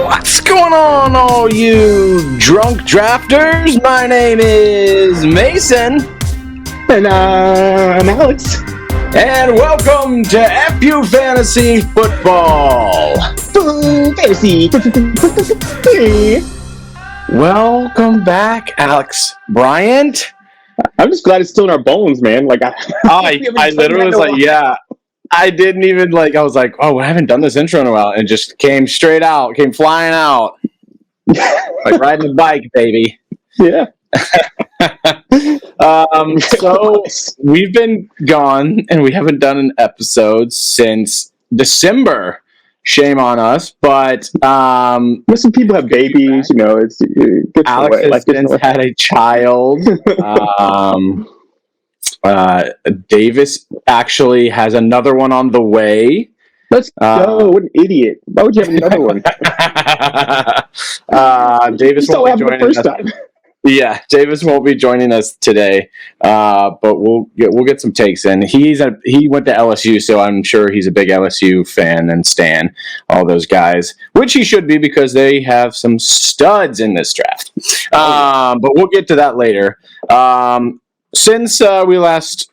What's going on, all you drunk drafters? My name is Mason. And I'm Alex. And welcome to FU Fantasy Football. Fantasy. Welcome back, Alex Bryant. I'm just glad it's still in our bones, man. Like I literally was like, yeah. I didn't even I was like, oh, I haven't done this intro in a while, and just came flying out. Like riding a bike, baby. Yeah. So we've been gone and we haven't done an episode since December. Shame on us, but some people have babies, it's good. Alex has since had a child. Davis actually has another one on the way. Let's go. What an idiot. Why would you have another one? Davis won't be joining us. Time. Yeah, Davis won't be joining us today, but we'll get some takes in. He went to LSU, so I'm sure he's a big LSU fan and stan all those guys, which he should be because they have some studs in this draft. But we'll get to that later. Since we last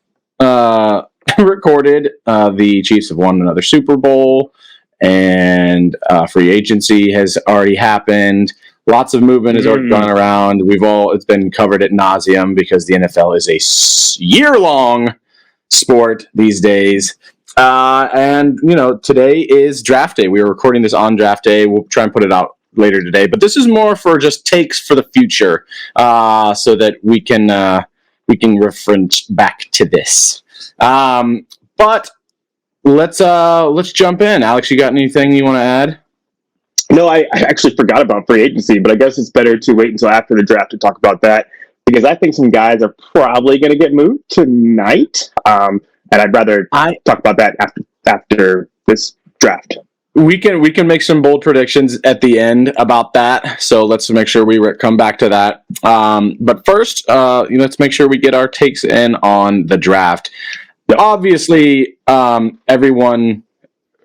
recorded, the Chiefs have won another Super Bowl, and free agency has already happened. Lots of movement has already gone around. It's been covered ad nauseum because the NFL is a year-long sport these days. And today is draft day. We are recording this on draft day. We'll try and put it out later today, but this is more for just takes for the future, so that we can reference back to this. But let's jump in. Alex, you got anything you want to add? No, I actually forgot about free agency, but I guess it's better to wait until after the draft to talk about that, because I think some guys are probably going to get moved tonight, and I'd rather talk about that after this draft. We can make some bold predictions at the end about that, so let's make sure we come back to that. But first, let's make sure we get our takes in on the draft. Yep. Obviously, everyone,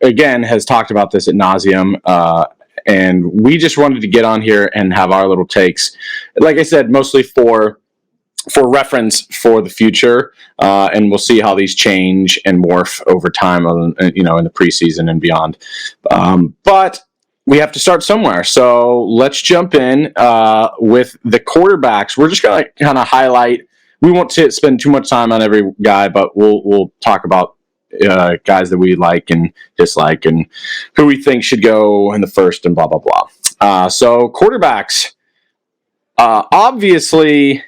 again, has talked about this ad nauseum, and we just wanted to get on here and have our little takes. Like I said, mostly for reference for the future, and we'll see how these change and morph over time, in the preseason and beyond. But we have to start somewhere. So let's jump in with the quarterbacks. We're just going to kind of highlight. We won't spend too much time on every guy, but we'll talk about guys that we like and dislike and who we think should go in the first and blah, blah, blah. So quarterbacks, obviously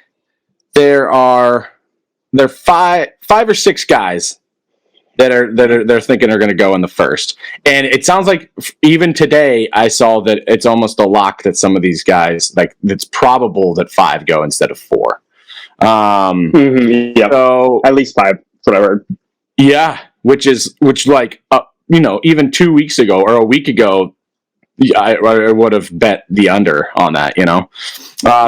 there are five or six guys that they're thinking are going to go in the first. And it sounds like even today I saw that it's almost a lock that some of these guys, it's probable that 5 go instead of 4. Yeah. So at least 5. That's what I heard. Yeah. Which even 2 weeks ago or a week ago, I would have bet the under on that,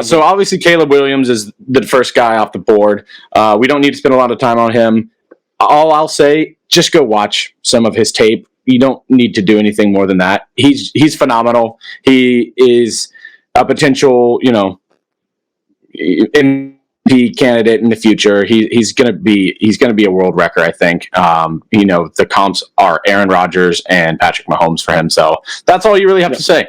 So obviously Caleb Williams is the first guy off the board. We don't need to spend a lot of time on him. All I'll say, just go watch some of his tape. You don't need to do anything more than that. He's phenomenal. He is a potential, MVP candidate in the future. He's gonna be a world record, I think. The comps are Aaron Rodgers and Patrick Mahomes for him. So that's all you really have to say.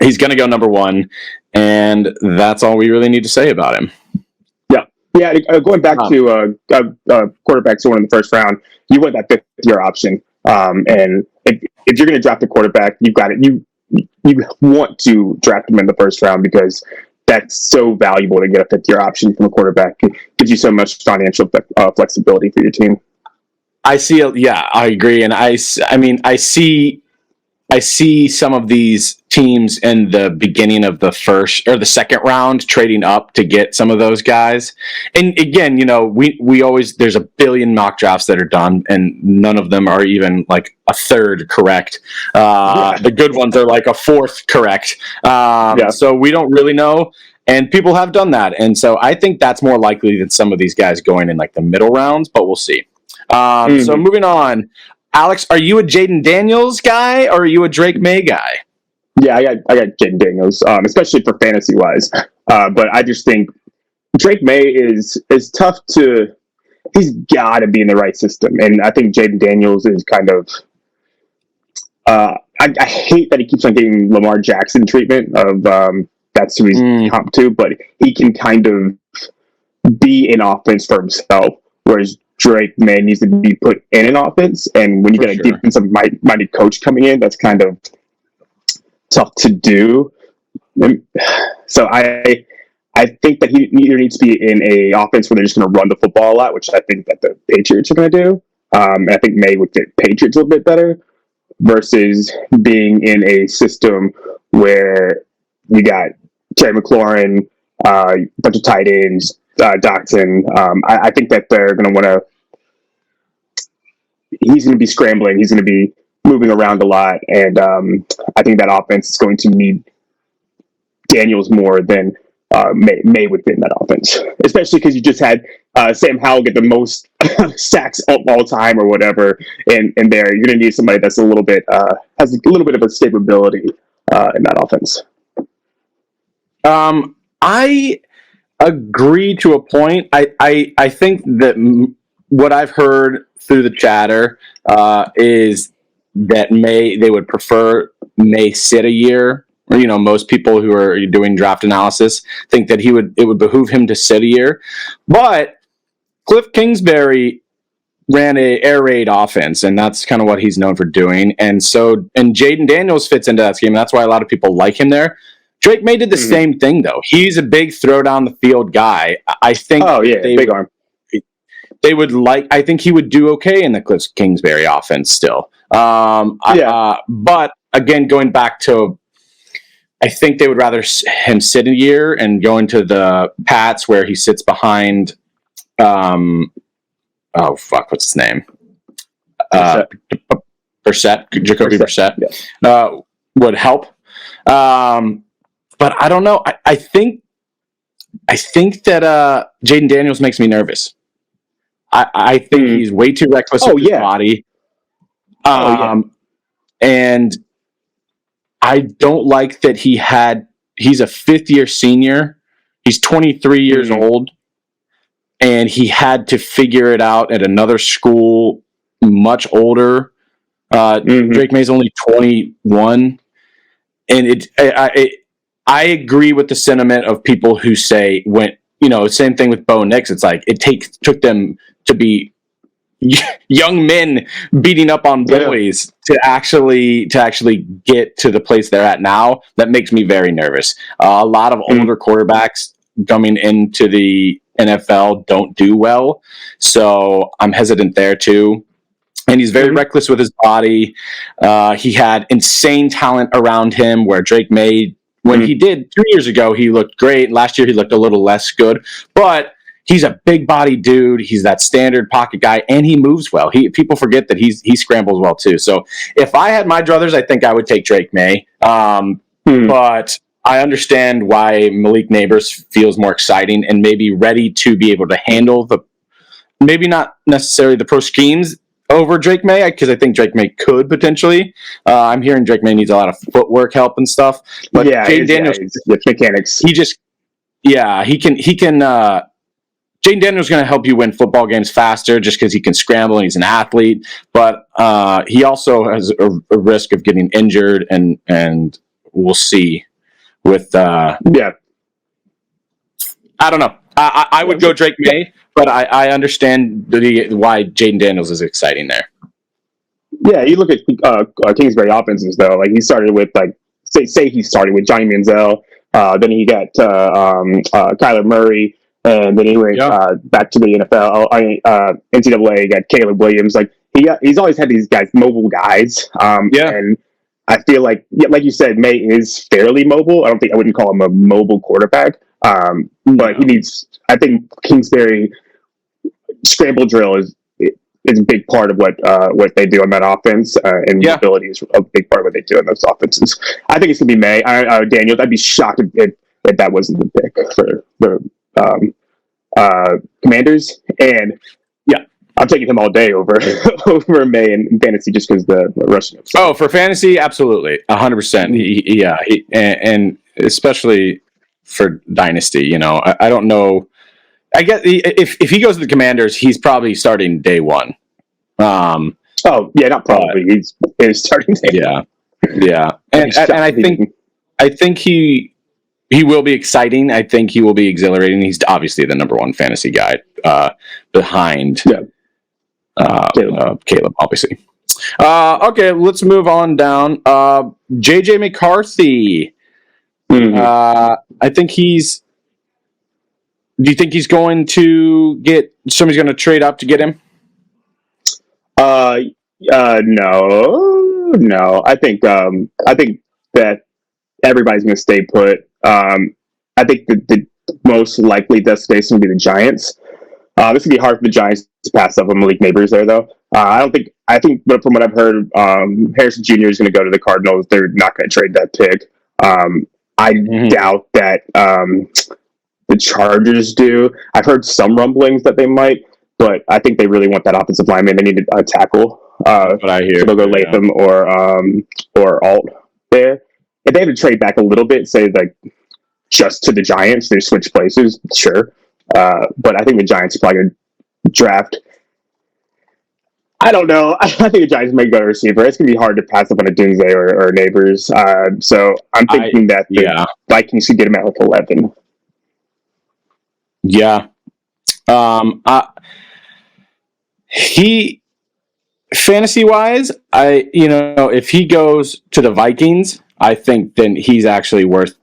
He's gonna go number 1, and that's all we really need to say about him. Yeah. Going back to quarterbacks who won in the first round, you want that 5th-year option. And if you're going to draft a quarterback, you've got it. You want to draft him in the first round because that's so valuable to get a 5th-year option from a quarterback. It gives you so much financial flexibility for your team. I agree, and I see some of these teams in the beginning of the first or the second round trading up to get some of those guys. And again, we always, there's a billion mock drafts that are done and none of them are even like a third correct. The good ones are like a fourth correct. So we don't really know. And people have done that. And so I think that's more likely than some of these guys going in like the middle rounds, but we'll see. So moving on. Alex, are you a Jaden Daniels guy or are you a Drake May guy? Yeah, I got Jaden Daniels, especially for fantasy wise. But I just think Drake May is tough to. He's got to be in the right system, and I think Jaden Daniels is kind of. I hate that he keeps on getting Lamar Jackson treatment of that's who he's comp to, but he can kind of be in offense for himself, whereas Drake May needs to be put in an offense, and when you get a defensive minded coach coming in, that's kind of tough to do. So I think that he either needs to be in a offense where they're just going to run the football a lot, which I think that the Patriots are going to do. And I think May would fit Patriots a little bit better versus being in a system where you got Terry McLaurin, a bunch of tight ends, Dotson. I think that they're going to want to. He's going to be scrambling. He's going to be moving around a lot, and I think that offense is going to need Daniels more than May within that offense, especially because you just had Sam Howell get the most sacks of all time or whatever, and there you're going to need somebody that's a little bit has a little bit of escapability in that offense. I agree to a point. I think that what I've heard through the chatter is that they would prefer May sit a year. Or, most people who are doing draft analysis think that it would behoove him to sit a year. But Cliff Kingsbury ran a air raid offense, and that's kind of what he's known for doing. And Jaden Daniels fits into that scheme. And that's why a lot of people like him there. Drake May did the same thing, though. He's a big throw down the field guy. I think. Oh yeah, big arm. They would I think he would do okay in the Cliff Kingsbury offense still. But again, going back to, I think they would rather him sit a year and go into the Pats where he sits behind. What's his name? Brissett, Jacoby Brissett. Yeah. Would help. But I don't know. I think that Jaden Daniels makes me nervous. I think he's way too reckless with his body. And I don't like that he's a fifth-year senior. He's 23 years old, and he had to figure it out at another school much older. Drake May's only 21. And I agree with the sentiment of people who say same thing with Bo Nix. It's like it took them to be young men beating up on boys to actually get to the place they're at now. That makes me very nervous. A lot of older quarterbacks coming into the NFL don't do well, so I'm hesitant there too. And he's very reckless with his body. He had insane talent around him, where Drake May, when he did 2 years ago, he looked great. Last year, he looked a little less good. But he's a big body dude. He's that standard pocket guy, and he moves well. People forget that he scrambles well too. So if I had my druthers, I think I would take Drake May. But I understand why Malik Neighbors feels more exciting and maybe ready to be able to handle maybe not necessarily the pro schemes over Drake May, because I think Drake May could potentially. I'm hearing Drake May needs a lot of footwork help and stuff. But Jaden Daniels, with mechanics, he can. Jaden Daniels is going to help you win football games faster, just because he can scramble and he's an athlete. But he also has a risk of getting injured, and we'll see. With I don't know. I would go Drake May. But I understand why Jaden Daniels is exciting there. Yeah, you look at Kingsbury offenses though. Like he started with say he started with Johnny Manziel, then he got Kyler Murray, and then he went back to the NFL. NCAA got Caleb Williams. Like he's always had these guys, mobile guys. And I feel like you said, May is fairly mobile. I wouldn't call him a mobile quarterback. But he needs. I think Kingsbury scramble drill is a big part of what they do on that offense, and mobility is a big part of what they do in those offenses. I think it's gonna be May. Daniels. I'd be shocked if that wasn't the pick for the Commanders. And I'm taking him all day over over May in fantasy just because the rushing upside. Oh, for fantasy, absolutely, 100%. And especially for dynasty, you know, I don't know. I guess if he goes to the Commanders, he's probably starting day one. Oh yeah, not probably. He's starting. Yeah, and I think he will be exciting. I think he will be exhilarating. He's obviously the number one fantasy guy behind Caleb, obviously. Okay, let's move on down. JJ McCarthy. I think he's. Do you think he's going to get somebody's going to trade up to get him? No. I think that everybody's going to stay put. I think the most likely destination will be the Giants. This would be hard for the Giants to pass up on Malik Neighbors there, though. I think, but from what I've heard, Harrison Jr. is going to go to the Cardinals. They're not going to trade that pick. I doubt that the Chargers do. I've heard some rumblings that they might, but I think they really want that offensive lineman. They need a tackle. What I hear. So they'll go Latham or Alt there. If they have to trade back a little bit, say like just to the Giants, they switch places, sure. But I think the Giants are probably going to draft. I don't know. I think the Giants may go to receiver. It's going to be hard to pass up on a Dunze or Neighbors. So I'm thinking that the Vikings should get him at like 11. Yeah. He fantasy wise, if he goes to the Vikings, I think then he's actually worth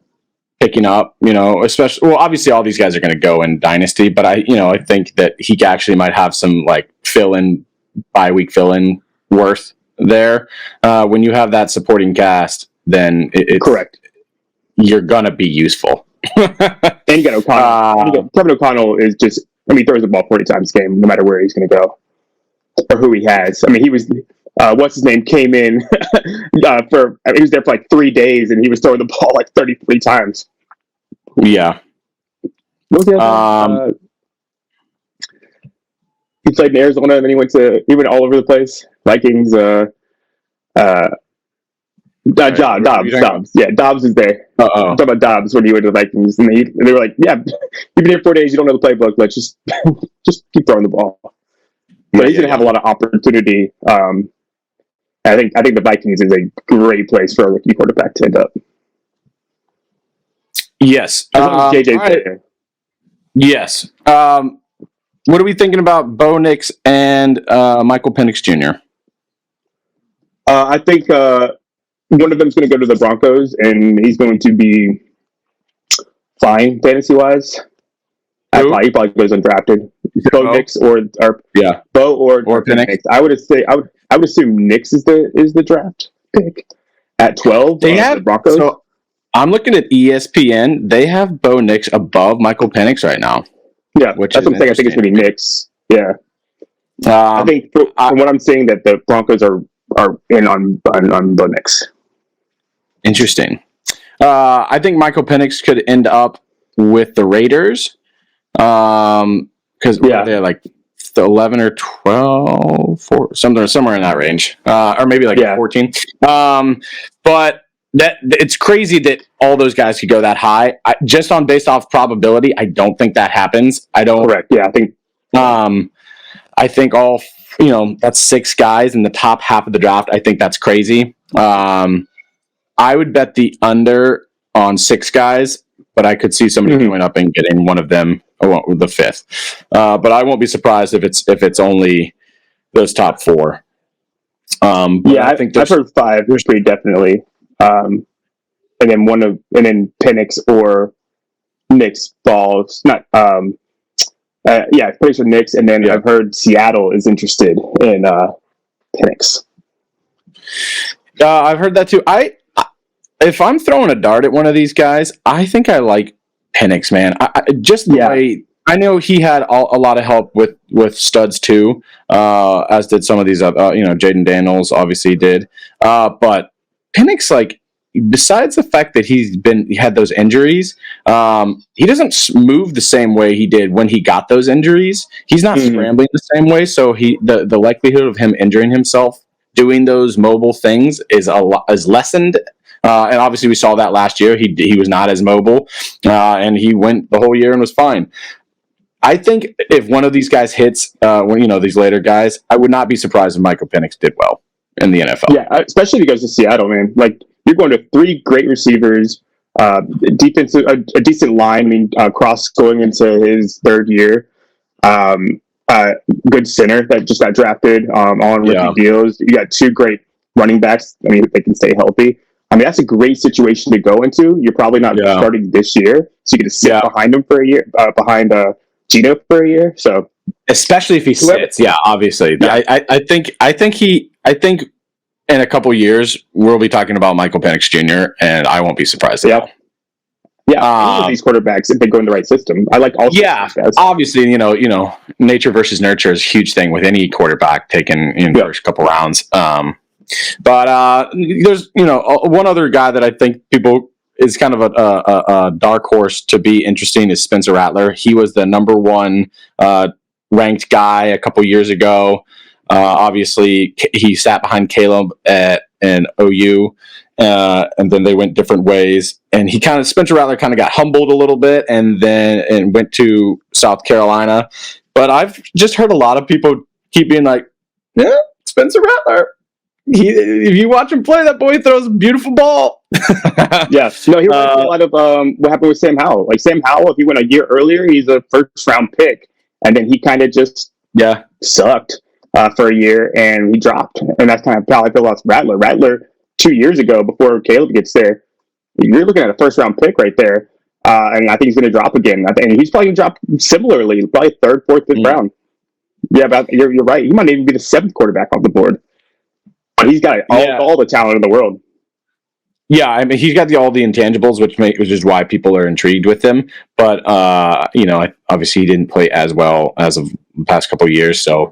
picking up, especially, well, obviously all these guys are going to go in dynasty, but I think that he actually might have some like bye-week fill-in worth there. When you have that supporting cast, then it's correct. You're going to be useful. And you got O'Connell. Kevin O'Connell is just, he throws the ball 40 times a game, no matter where he's going to go or who he has. He was, what's his name, came in he was there for like 3 days and he was throwing the ball like 33 times. Yeah. What was the other he played in Arizona and then he went all over the place. Vikings, Dobbs. Yeah, Dobbs is there. I'm talking about Dobbs when he went to the Vikings, and they were like, "Yeah, you've been here 4 days. You don't know the playbook. Let's just keep throwing the ball." But he's going to have a lot of opportunity. I think the Vikings is a great place for a rookie quarterback to end up. Yes, as long as JJ's there. Yes. What are we thinking about Bo Nix and Michael Penix Jr.? I think one of them is going to go to the Broncos, and he's going to be fine fantasy-wise. He probably goes undrafted. Bo Nix or Bo or Penix. I would assume Nix is the draft pick at 12. They have the Broncos. So I'm looking at ESPN. They have Bo Nix above Michael Penix right now. Yeah, that's what I'm saying. I think it's going to be Nix. Yeah. I think from what I'm seeing that the Broncos are in on Bo Nix. Interesting. I think Michael Penix could end up with the Raiders because they're like 11 or 12, somewhere in that range, or maybe like 14. But it's crazy that all those guys could go that high. Just based off probability, I don't think that happens. I don't. Correct. Yeah, I think all that's 6 guys in the top half of the draft. I think that's crazy. I would bet the under on 6 guys, but I could see somebody going up and getting one of them, the 5th. But I won't be surprised if it's only those top 4. I think I've heard 5. There's pretty definitely, and then Penix or Nix falls. Not Penix or Nix, and then I've heard Seattle is interested in Penix. I've heard that too. If I'm throwing a dart at one of these guys, I think I like Penix, man. I know he had a lot of help with studs too, as did some of these other, Jaden Daniels obviously did. But Penix, besides the fact that he had those injuries, he doesn't move the same way he did when he got those injuries. He's not scrambling the same way, so the likelihood of him injuring himself doing those mobile things is lessened. And obviously, we saw that last year. He was not as mobile, and he went the whole year and was fine. I think if one of these guys hits, these later guys, I would not be surprised if Michael Penix did well in the NFL. Yeah, especially if he goes to Seattle, man. Like, you're going to 3 great receivers, a decent line. I mean, Cross going into his 3rd year. Good center that just got drafted on rookie deals. You got 2 great running backs. I mean, if they can stay healthy. I mean, that's a great situation to go into. You're probably not starting this year, so you get to sit behind him for a year, behind Gino for a year. So, especially if he sits, obviously. Yeah. I think in a couple years we'll be talking about Michael Penix Jr. and I won't be surprised at all. Yeah, these quarterbacks, if they go in the right system, I like all. Yeah, obviously, nature versus nurture is a huge thing with any quarterback taken in the first couple rounds. But there's one other guy that I think people is kind of a dark horse to be interesting is Spencer Rattler. He was the number 1 ranked guy a couple years ago. Obviously, he sat behind Caleb in OU. And then they went different ways, and Spencer Rattler kind of got humbled a little bit, and went to South Carolina. But I've just heard a lot of people keep being like, "Yeah, Spencer Rattler. If you watch him play, that boy throws a beautiful ball." He reminds me a lot of what happened with Sam Howell. Like Sam Howell, if he went a year earlier, he's a 1st-round pick, and then he kind of just sucked for a year, and he dropped. And that's kind of how I feel about Rattler. Rattler, 2 years ago, before Caleb gets there, you're looking at a 1st-round pick right there, and I think he's going to drop again. And he's probably going to drop similarly, probably 3rd, 4th, 5th round. Yeah, but you're right. He might even be the 7th quarterback off the board. But he's got all the talent in the world. Yeah, I mean, he's got all the intangibles, which is why people are intrigued with him. But obviously, he didn't play as well as of the past couple of years, so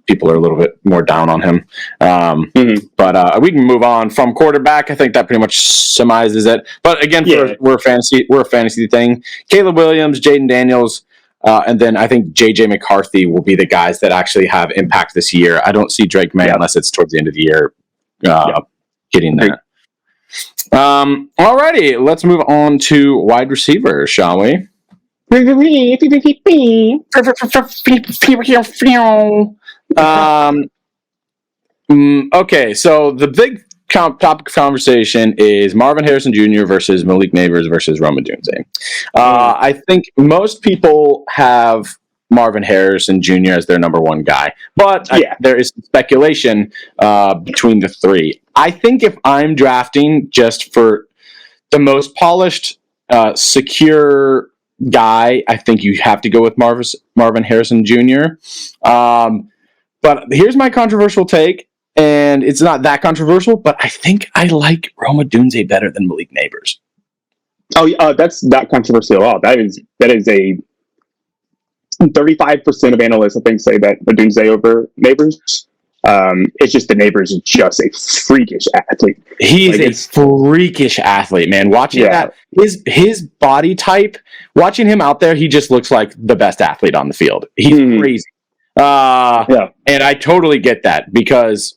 people are a little bit more down on him. But we can move on from quarterback. I think that pretty much summarizes it. But again, we're a fantasy thing. Caleb Williams, Jaden Daniels. And then I think J.J. McCarthy will be the guys that actually have impact this year. I don't see Drake May unless it's towards the end of the year getting there. Alrighty, let's move on to wide receiver, shall we? Okay, so the big topic of conversation is Marvin Harrison Jr. versus Malik Nabers versus Rome Odunze. I think most people have Marvin Harrison Jr. as their number 1 guy, but there is speculation between the 3. I think if I'm drafting just for the most polished, secure guy, I think you have to go with Marvin Harrison Jr. But here's my controversial take. And it's not that controversial, but I think I like Rome Odunze better than Malik Nabers. Oh, that's not controversial at all. That is a 35% of analysts, I think, say that Odunze over Nabers. It's just the Nabers is just a freakish athlete. He's a freakish athlete, man. Watching that, his body type, watching him out there, he just looks like the best athlete on the field. He's crazy. And I totally get that because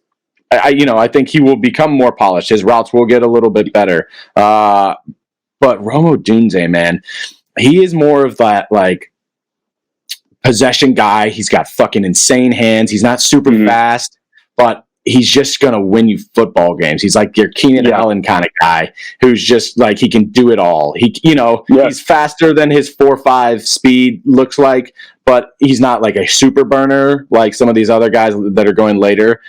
I think he will become more polished. His routes will get a little bit better. But Rome Odunze, man, he is more of that like possession guy. He's got fucking insane hands. He's not super fast, but he's just going to win you football games. He's like your Keenan Allen kind of guy who's just like, he can do it all. He's faster than his 4.5 speed looks like, but he's not like a super burner like some of these other guys that are going later.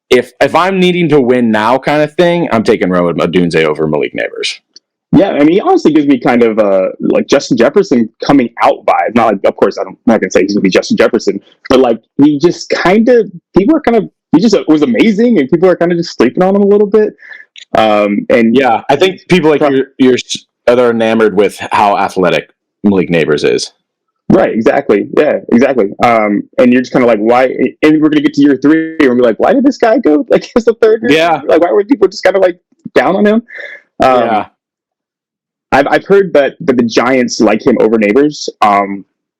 If I'm needing to win now kind of thing, I'm taking Rome Odunze over Malik Nabers. Yeah, I mean, he honestly gives me kind of like Justin Jefferson coming out vibe. Not like, of course, I'm not gonna say he's gonna be Justin Jefferson, but like he just kind of he was amazing, and people are kind of just sleeping on him a little bit. And yeah, I think people like you're enamored with how athletic Malik Nabers is. Right, exactly. Yeah, exactly. And you're just kind of like, why? And we're gonna get to year 3, and we're like, why did this guy go like as the third year? Yeah. Like, why were people just kind of like down on him? Yeah. I've heard that the Giants like him over Neighbors.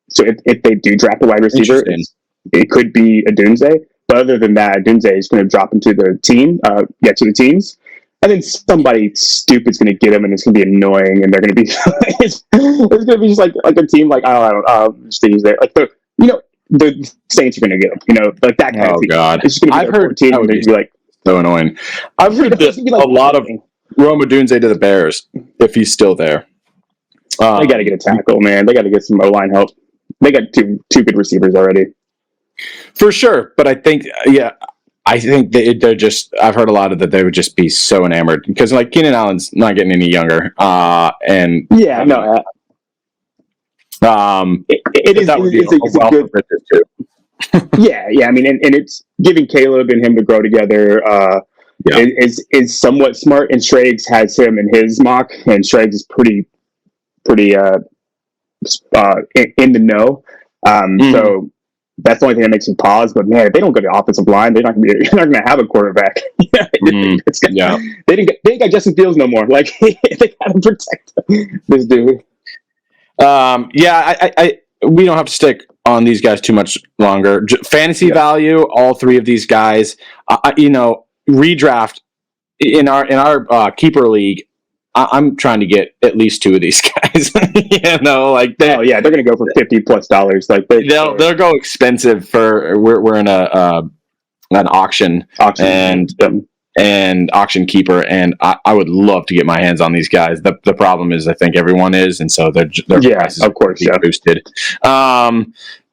So if they do draft a wide receiver, it could be Odunze. But other than that, Odunze is going to drop into the team, to the teams. And then somebody stupid's going to get him, and it's going to be annoying, and they're going to be it's going to be just like a team like I don't know, Steve's there, like the Saints are going to get him, like that kind of thing. God, it's just going to be I've heard team, and they're going to be like so annoying. I've heard that a lot of Rome Odunze to the Bears if he's still there. They got to get a tackle, man. They got to get some O-line help. They got two good receivers already. For sure, but I think they're just. I've heard a lot of that. They would just be so enamored because like Keenan Allen's not getting any younger, and yeah, no, it is a good too. yeah. I mean, and it's giving Caleb and him to grow together. Is somewhat smart, and Schrags has him in his mock, and Schrags is pretty in the know. So that's the only thing that makes me pause. But man, if they don't go to the offensive line, you're not going to have a quarterback. They didn't got Justin Fields no more. Like they got to protect this dude. We don't have to stick on these guys too much longer. Fantasy value, all three of these guys. Redraft in our keeper league. I'm trying to get at least 2 of these guys. They're going to go for $50+ Like they'll go expensive for. We're in an auction and auction keeper, and I would love to get my hands on these guys. The problem is I think everyone is, and so their prices of course boosted.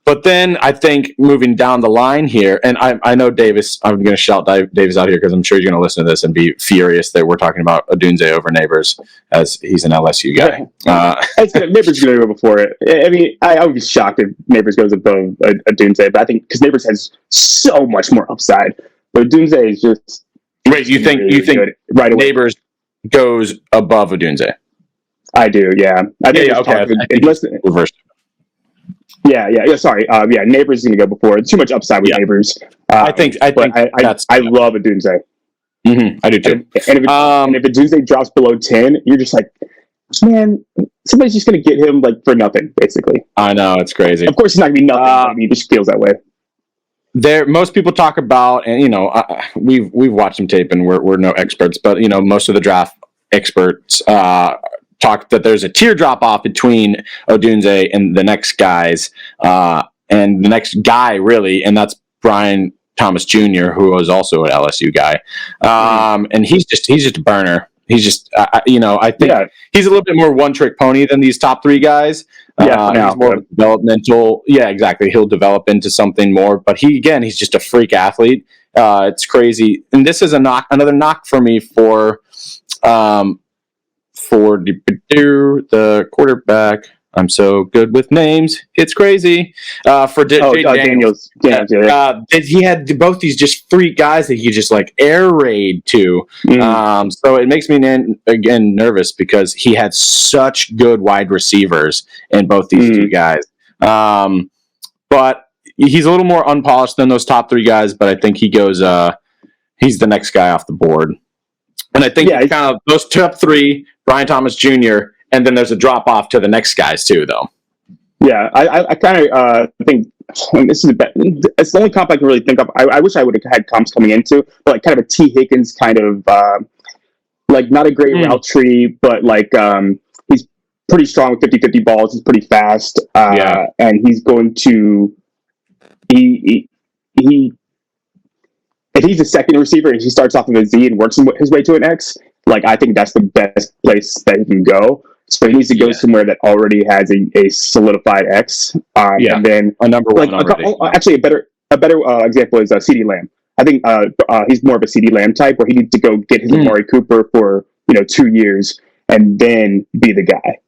But then I think moving down the line here, and I know Davis, I'm going to shout Davis out here because I'm sure he's going to listen to this and be furious that we're talking about Odunze over Neighbors as he's an LSU guy. Neighbors going to go before it. I mean, I would be shocked if Neighbors goes above Odunze, but I think because Neighbors has so much more upside. But Odunze is just... Wait, you think right away Neighbors goes above Odunze? I do, yeah. I think reversed. Yeah. Sorry. Neighbors is going to go before. It's too much upside with Neighbors. I love Odunze. I do too. And if Odunze drops below 10, you're just like, man, somebody's just going to get him like for nothing, basically. I know, it's crazy. Of course, it's not going to be nothing. He just feels that way. Most people talk about, and we've watched some tape, and we're no experts, but most of the draft experts talk that there's a tier drop off between Odunze and the next guys, and the next guy really, and that's Brian Thomas Jr., who was also an LSU guy, and he's just a burner. He's just I think he's a little bit more one trick pony than these top 3 guys. He's more developmental. Yeah, exactly. He'll develop into something more, but he's just a freak athlete. It's crazy, and this is another knock for me for the quarterback. I'm so good with names. It's crazy. For Daniels. He had both these just 3 guys that he just like air raid to. So it makes me again nervous because he had such good wide receivers in both these 2 guys. But he's a little more unpolished than those top 3 guys. But I think he goes. He's the next guy off the board. And I think kind of those top 3, Brian Thomas Jr., and then there's a drop off to the next guys too, though. Yeah, I kind of think this is it's the only comp I can really think of. I wish I would have had comps coming into, but like kind of a T. Higgins kind of like not a great route tree, but like he's pretty strong with 50-50 balls. He's pretty fast, and he's going to he. If he's a second receiver and he starts off of a Z and works his way to an X, like I think that's the best place that he can go. So he needs to go somewhere that already has a solidified X. And then a number one. Actually, a better example is CeeDee Lamb. I think he's more of a CeeDee Lamb type where he needs to go get his Amari Cooper for 2 years and then be the guy.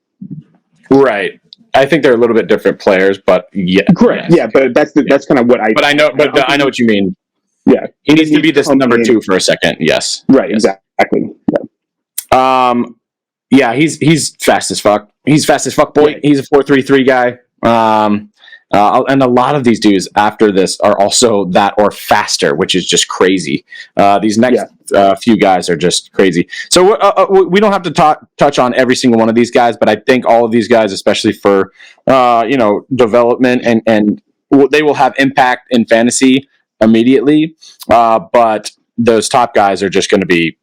Right. I think they're a little bit different players, but yeah. Correct. Yes. Yeah, but that's kind of what I. But I know what you mean. Yeah, he needs to be this number 2 for a second. Yes, right, exactly. Yeah. He's fast as fuck. He's fast as fuck, boy. Yeah. He's a 4.33 guy. And a lot of these dudes after this are also that or faster, which is just crazy. These next few guys are just crazy. So we don't have to touch on every single one of these guys, but I think all of these guys, especially for development and they will have impact in fantasy immediately. But those top guys are just going to be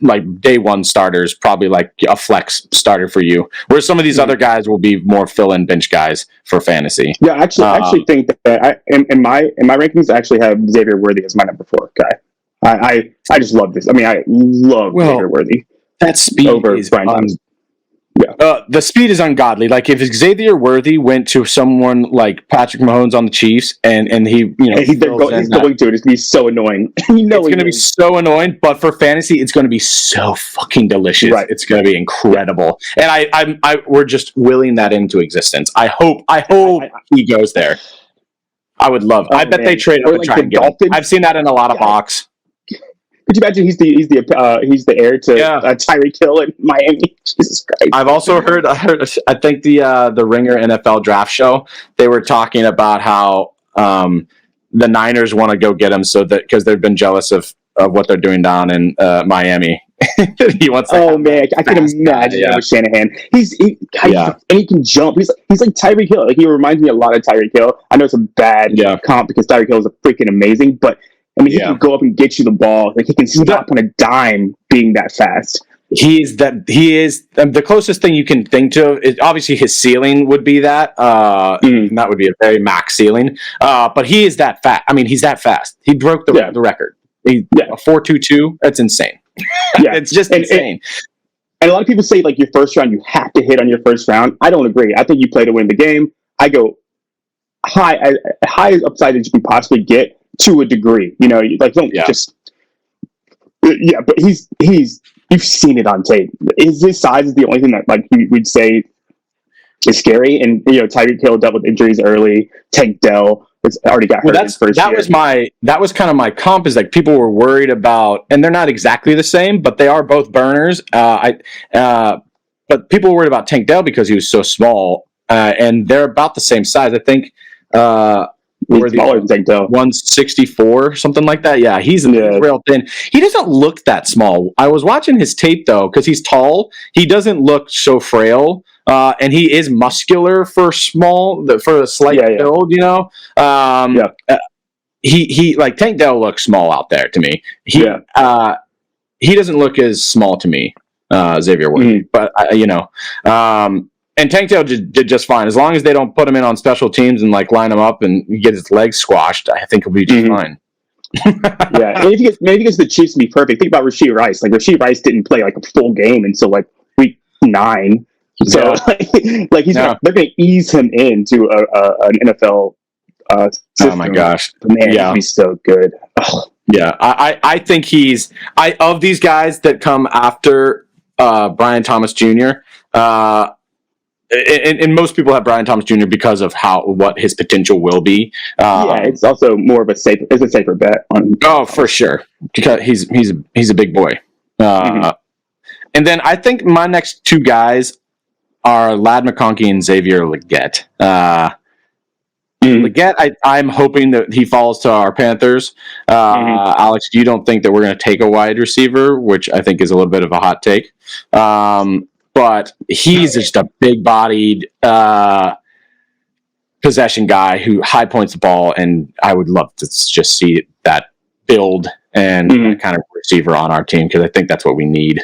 like day one starters, probably like a flex starter for you. Whereas some of these other guys will be more fill-in bench guys for fantasy. Yeah, I actually think that in my rankings, I actually have Xavier Worthy as my number 4 guy. I just love this. I mean, I love Xavier Worthy. That speed over is Brian Thomas. the speed is ungodly. Like if Xavier Worthy went to someone like Patrick Mahomes on the Chiefs, and he he's going to it. It's gonna be so annoying. It's gonna be so annoying, but for fantasy, it's gonna be so fucking delicious. Right. It's gonna be incredible, and we're just willing that into existence. I hope he goes there. I would love. I bet they trade up and try and get him. I've seen that in a lot of mocks. Could you imagine he's the heir to Tyreek Hill in Miami? Jesus Christ! I've also heard. I think the Ringer NFL draft show, they were talking about how the Niners want to go get him because they've been jealous of what they're doing down in Miami. He wants. Man, I can imagine Shanahan. And he can jump. He's like Tyreek Hill. He reminds me a lot of Tyreek Hill. I know it's a bad comp because Tyreek Hill is freaking amazing, but. I mean, he can go up and get you the ball. Like he can stop on a dime, being that fast. He is the closest thing you can think to. Is obviously, his ceiling would be that. And that would be a very max ceiling. But he is that fast. I mean, he's that fast. He broke the record. A 4.22. That's insane. Yeah, it's just insane. And a lot of people say like your first round, you have to hit on your first round. I don't agree. I think you play to win the game. I go high upside that you can possibly get. To a degree, like don't just. Yeah, but he's you've seen it on tape. His size is the only thing that like we'd say is scary. And Tyreek Hill dealt with injuries early. Tank Dell has already got hurt his first year. That was kind of my comp. Is like people were worried about, and they're not exactly the same, but they are both burners. But people were worried about Tank Dell because he was so small, and they're about the same size. I think. He's smaller than Tank Dell. 164, something like that. Yeah, he's real thin. He doesn't look that small. I was watching his tape, though, because he's tall. He doesn't look so frail, and he is muscular for a slight build, He like Tank Dell looks small out there to me. He doesn't look as small to me, Xavier Worthy. But, and Tank Dell did just fine. As long as they don't put him in on special teams and like line him up and get his legs squashed, I think he'll be just fine. And if he gets the Chiefs to be perfect, think about Rashee Rice. Like Rashee Rice didn't play like a full game until like week 9. So like they're going to ease him into an NFL system. Oh my gosh, man, he's so good. Oh. Yeah, I think of these guys that come after Brian Thomas Jr. And most people have Brian Thomas Jr. because of what his potential will be. It's also more of a safer bet on. Oh, for sure, because he's a big boy. And then I think my next 2 guys are Ladd McConkey and Xavier Legette. Legette, I'm hoping that he falls to our Panthers. Alex, you don't think that we're going to take a wide receiver, which I think is a little bit of a hot take. But he's just a big-bodied possession guy who high points the ball, and I would love to just see that build and that kind of receiver on our team because I think that's what we need.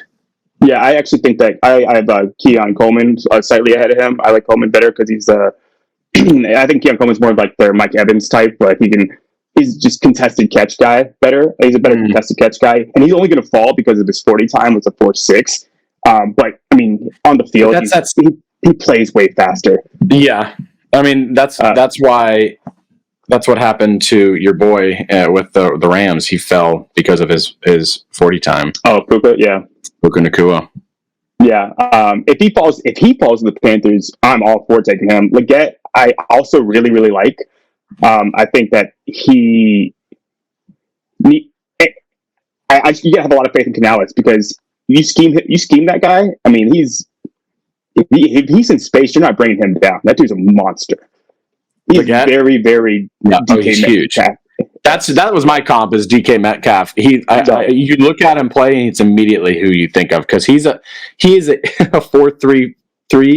Yeah, I actually think that I have Keon Coleman slightly ahead of him. I like Coleman better because he's I think Keon Coleman's more like their Mike Evans type, but he's just contested catch guy better. He's a better contested catch guy, and he's only going to fall because of his 40 time was a 4.6. But I mean, on the field, he plays way faster. Yeah, I mean that's why that's what happened to your boy with the Rams. He fell because of his 40 time. Oh, Puka, Puka Nacua. Yeah, if he falls to the Panthers, I'm all for taking him. Legette, I also really really like. I think that you gotta have a lot of faith in Canales because you scheme that guy. I mean, he's if he's in space, you're not bringing him down. That dude's a monster. He's Leggett? very, very he's huge. That was my comp is DK Metcalf. You look at him play, and it's immediately who you think of because he is a 4-3-3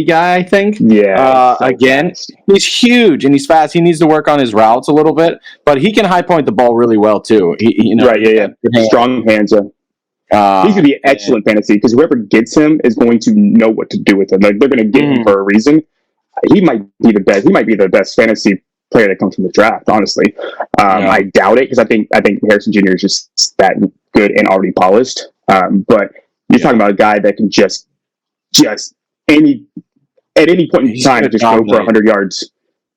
guy. I think. Yeah. Again, he's huge and he's fast. He needs to work on his routes a little bit, but he can high point the ball really well too. Right. Yeah. Strong hands. He's gonna be excellent fantasy because whoever gets him is going to know what to do with him. Like they're going to get him for a reason. He might be the best. He might be the best fantasy player that comes from the draft. Honestly, I doubt it because I think Harrison Jr. is just that good and already polished. But you're talking about a guy that can just at any point in time just go for 100 yards.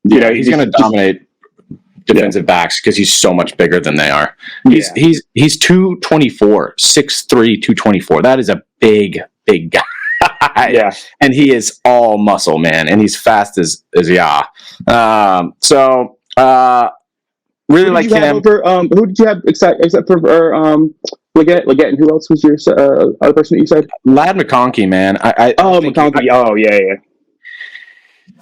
He's going to dominate defensive backs because he's so much bigger than they are. He's 224, 6'3", 224. That is a big guy. Yeah, and he is all muscle, man, and he's fast as really like him. Who did you have except for Leggett, and who else was your other person that you said? Ladd McConkey, man. McConkey. Yeah.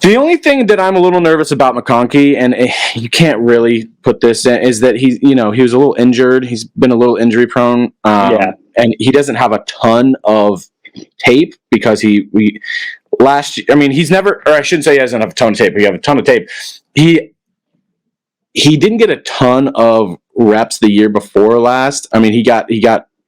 The only thing that I'm a little nervous about McConkey, and you can't really put this in, is that he was a little injured. He's been a little injury prone. And he doesn't have a ton of tape because he's never, or I shouldn't say he doesn't have a ton of tape, but he has a ton of tape. He didn't get a ton of reps the year before last. I mean, he got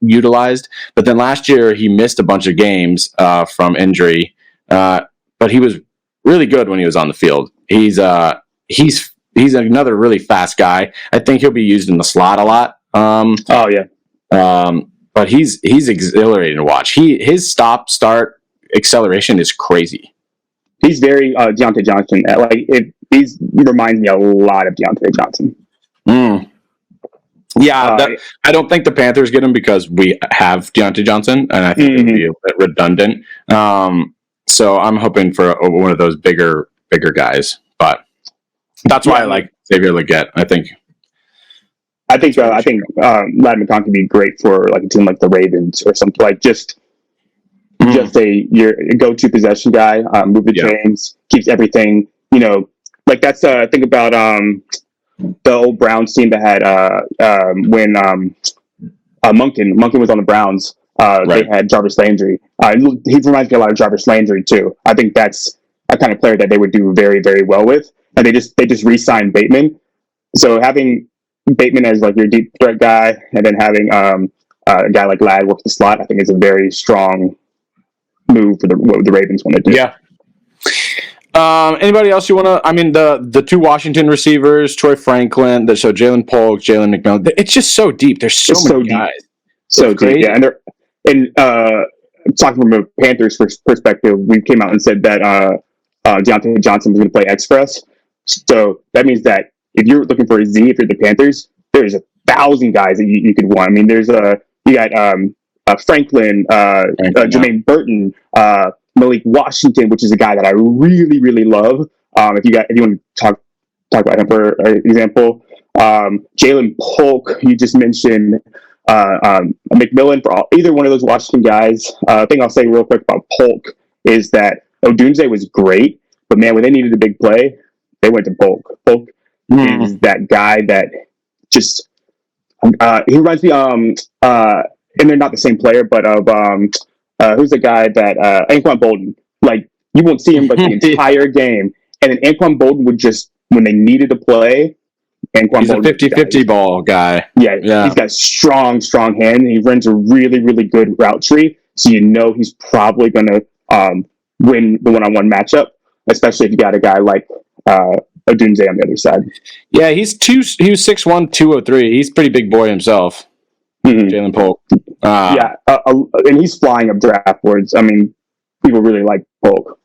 utilized, but then last year he missed a bunch of games from injury. But he was really good when he was on the field. He's another really fast guy. I think he'll be used in the slot a lot. But he's exhilarating to watch. His stop-start acceleration is crazy. He's very Deontay Johnson. He reminds me a lot of Deontay Johnson. Yeah, I don't think the Panthers get him because we have Deontay Johnson, and I think it would be a bit redundant. So I'm hoping for one of those bigger guys. But that's why I like Xavier Leggett. I think Ladd McConkey would be great for like a team like the Ravens or something, like just your go-to possession guy, move the chains, keeps everything, like that's think about the old Browns team that had when Monken was on the Browns. They had Jarvis Landry. He reminds me a lot of Jarvis Landry too. I think that's a kind of player that they would do very, very well with. And they just re-signed Bateman. So having Bateman as like your deep threat guy, and then having a guy like Ladd work the slot, I think is a very strong move for what the Ravens want to do. Yeah. Anybody else you want to? I mean, the two Washington receivers, Troy Franklin. So Jalen Polk, Jalen McMillan. It's just so deep. There's so many guys. So deep, yeah. And talking from a Panthers perspective, we came out and said that Deontay Johnson was going to play X for us. So that means that if you're looking for a Z, if you're the Panthers, there's 1,000 guys that you could want. I mean, you got Franklin, Jermaine Burton, Malik Washington, which is a guy that I really, really love. If you want to talk about him for example, Jalen Polk, you just mentioned. McMillan, for either one of those Washington guys. Thing I'll say real quick about Polk is that Odunze was great, but man, when they needed a big play, they went to Polk. Polk is that guy that just he reminds me and they're not the same player, but of who's the guy that Anquan Bolden. Like you won't see him like the entire game, and then Anquan Bolden would just when they needed to play. He's a 50-50 ball guy. Yeah, he's got strong hand, and he runs a really, really good route tree. So he's probably going to win the one-on-one matchup, especially if you got a guy like Odunze on the other side. Yeah, he was 6'1", 203. He's a pretty big boy himself. Jalen Polk. And he's flying up draft boards. I mean, people really like Polk.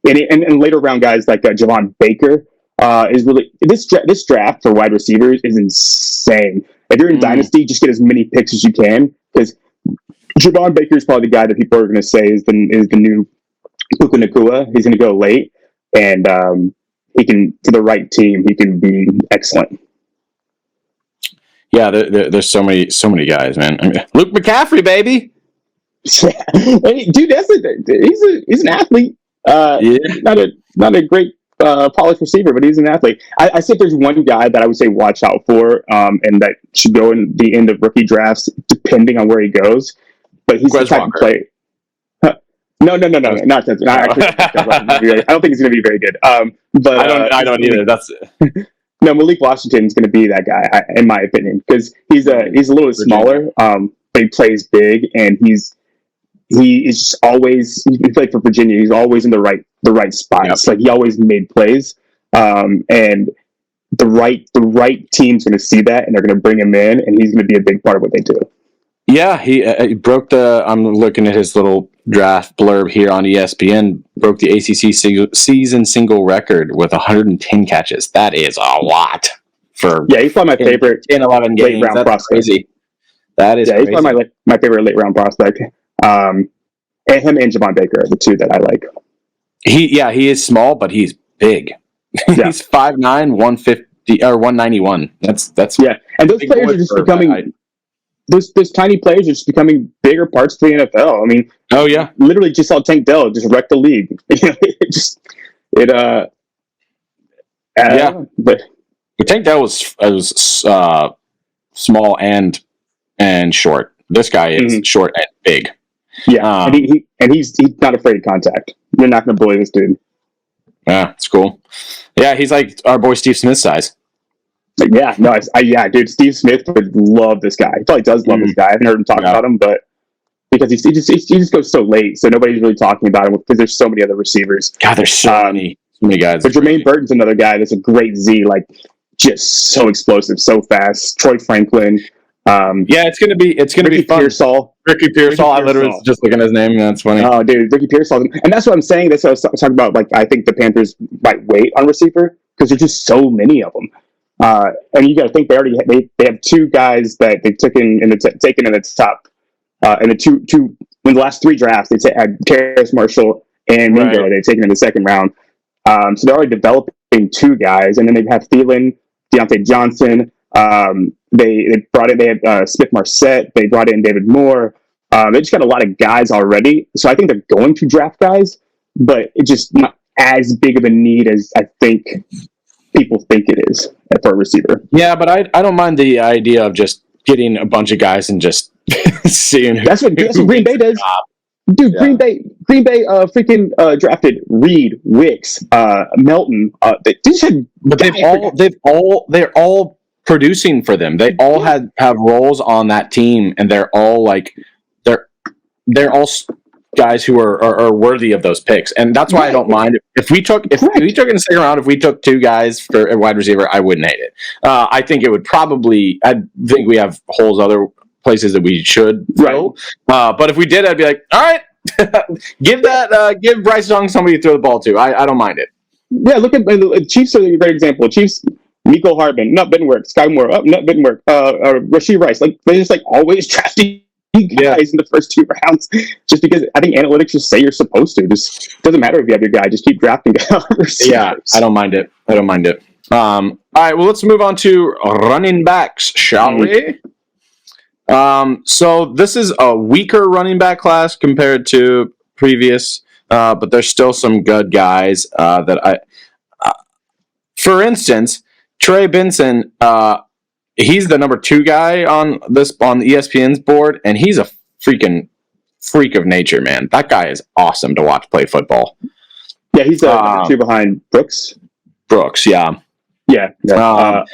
And later round guys like Javon Baker. Is really this draft for wide receivers is insane. If you're in Dynasty, just get as many picks as you can because Javon Baker is probably the guy that people are going to say is the new Puka Nacua. He's going to go late, and he can for the right team he can be excellent. Yeah, there's so many guys, man. I mean, Luke McCaffrey, baby. Hey, dude, he's an athlete. Yeah. Not a great polished receiver, but he's an athlete. I say if there's one guy that I would say watch out for, and that should go in the end of rookie drafts, depending on where he goes. But he's Quez the type Walker. of play. No, not that. Not actually. I don't think he's going to be very good. But I don't either. That's no, Malik Washington is going to be that guy, in my opinion, because he's a little bit smaller, but he plays big, and he is just always, he played for Virginia. He's always in the right spots. Yep. Like he always made plays, and the right team's going to see that, and they're going to bring him in, and he's going to be a big part of what they do. Yeah, he broke I'm looking at his little draft blurb here on ESPN. Broke the ACC season single record with 110 catches. That is a lot for. Yeah, he's probably my favorite 11 games. late round That's prospect. Crazy. That is. Yeah, crazy. he's probably my favorite late round prospect. And him and Javon Baker are the two that I like. He is small, but he's big. Yeah. He's 5'9", 150 or 191. That's yeah. And those players are just becoming. Those tiny players are just becoming bigger parts of the NFL. I mean, oh yeah, literally just saw Tank Dell just wreck the league. But Tank Dell was small and short. This guy is short and big. Yeah, and he's not afraid of contact. You're not going to bully this dude. Yeah, it's cool. Yeah, he's like our boy Steve Smith size. Yeah, no, dude. Steve Smith would love this guy. He probably does love this guy. I haven't heard him talk about him, but because he just goes so late, so nobody's really talking about him because there's so many other receivers. God, there's so many guys. But Jermaine Burton's another guy that's a great Z, like just so explosive, so fast. Troy Franklin. It's gonna be fun. Ricky Pearsall. I literally was just looking at his name. That's funny. Oh, dude, Ricky Pearsall, and that's what I'm saying. That's what I was talking about. Like, I think the Panthers might wait on receiver because there's just so many of them. And you got to think they have two guys that they took taken in the top in the last three drafts. They had Terrace Marshall and Mingo. They've taken in the second round. So they're already developing two guys, and then they have Thielen, Deontay Johnson. They brought in. They had Smith Marset. They brought in David Moore. They just got a lot of guys already. So I think they're going to draft guys, but it's just not as big of a need as I think people think it is for a receiver. Yeah, but I don't mind the idea of just getting a bunch of guys and just seeing. That's what Green Bay does. Dude, yeah. Green Bay freaking drafted Reed, Wicks, Melton. They're all producing for them. They all have roles on that team, and they're all they're all guys who are worthy of those picks, and that's why I don't mind if we took in the second round. If we took two guys for a wide receiver, I wouldn't hate it. I think it would probably. I think we have holes other places that we should go. But if we did, I'd be like, all right, give Bryce Young somebody to throw the ball to. I don't mind it. Yeah, look at the Chiefs are a great example. Chiefs, Miko Hardman, not Benworth, Sky Moore, not Benworth, Rashee Rice. Like they're just like always drafting guys in the first two rounds, just because I think analytics just say you're supposed to. Just doesn't matter if you have your guy, just keep drafting guys. Yeah, I don't mind it. All right, well, let's move on to running backs, shall we? So this is a weaker running back class compared to previous, but there's still some good guys that for instance, Trey Benson, he's the number 2 guy on ESPN's board, and he's a freaking freak of nature, man. That guy is awesome to watch play football. Yeah, he's number 2 behind Brooks. Brooks, yeah. Yeah.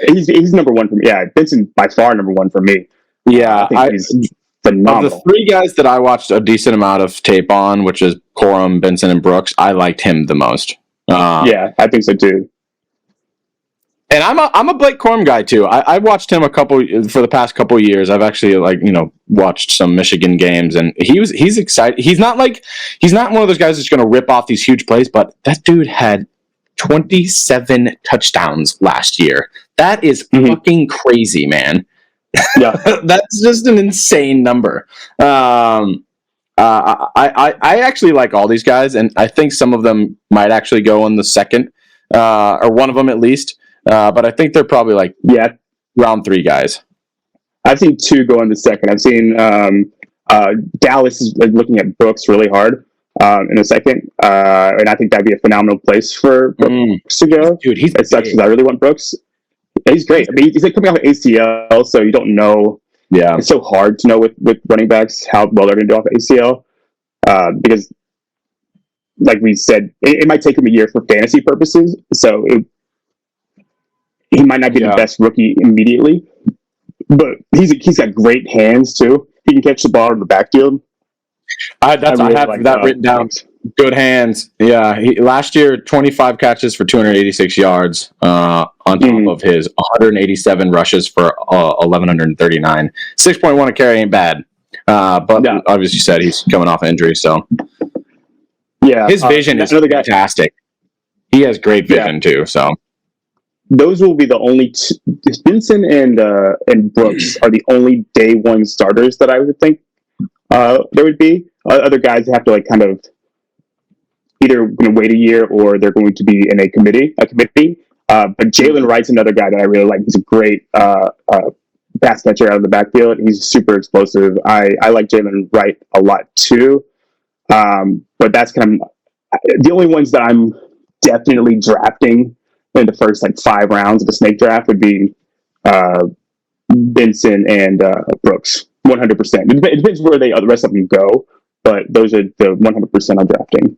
He's number 1 for me. Yeah, Benson by far number 1 for me. Yeah, I think he's phenomenal. Of the 3 guys that I watched a decent amount of tape on, which is Corum, Benson, and Brooks, I liked him the most. Yeah, I think so too. And I'm a Blake Corum guy too. I watched him for the past couple of years. I've actually watched some Michigan games, and he's excited. He's not one of those guys that's going to rip off these huge plays, but that dude had 27 touchdowns last year. That is fucking crazy, man. Yeah, that's just an insane number. I actually like all these guys, and I think some of them might actually go in the second, or one of them at least. But I think they're probably round 3 guys. I've seen 2 go in the second. I've seen Dallas is looking at Brooks really hard in the second. And I think that'd be a phenomenal place for Brooks to go. Dude, he's as such as I really want Brooks. He's great. I mean, he's like coming off ACL, so you don't know. Yeah, It's so hard to know with running backs how well they're going to do off ACL because, like we said, it might take him a year for fantasy purposes. So he might not be the best rookie immediately, but he's got great hands too. He can catch the ball in the backfield. I have that written down. Good hands. Yeah. Last year, 25 catches for 286 yards on top of his 187 rushes for 1,139. 6.1 a carry ain't bad. But obviously you said he's coming off injury. So yeah, his vision is fantastic. He has great vision too. So those will be the only Benson and Brooks are the only day one starters that I would think there would be. Other guys have to like kind of either going to wait a year or they're going to be in a committee. But Jalen Wright's another guy that I really like. He's a great pass catcher out of the backfield. He's super explosive. I like Jalen Wright a lot too. But that's kind of the only ones that I'm definitely drafting in the first like 5 rounds of the snake draft would be Benson and Brooks. 100%. It depends where the rest of them go, but those are the 100% I'm drafting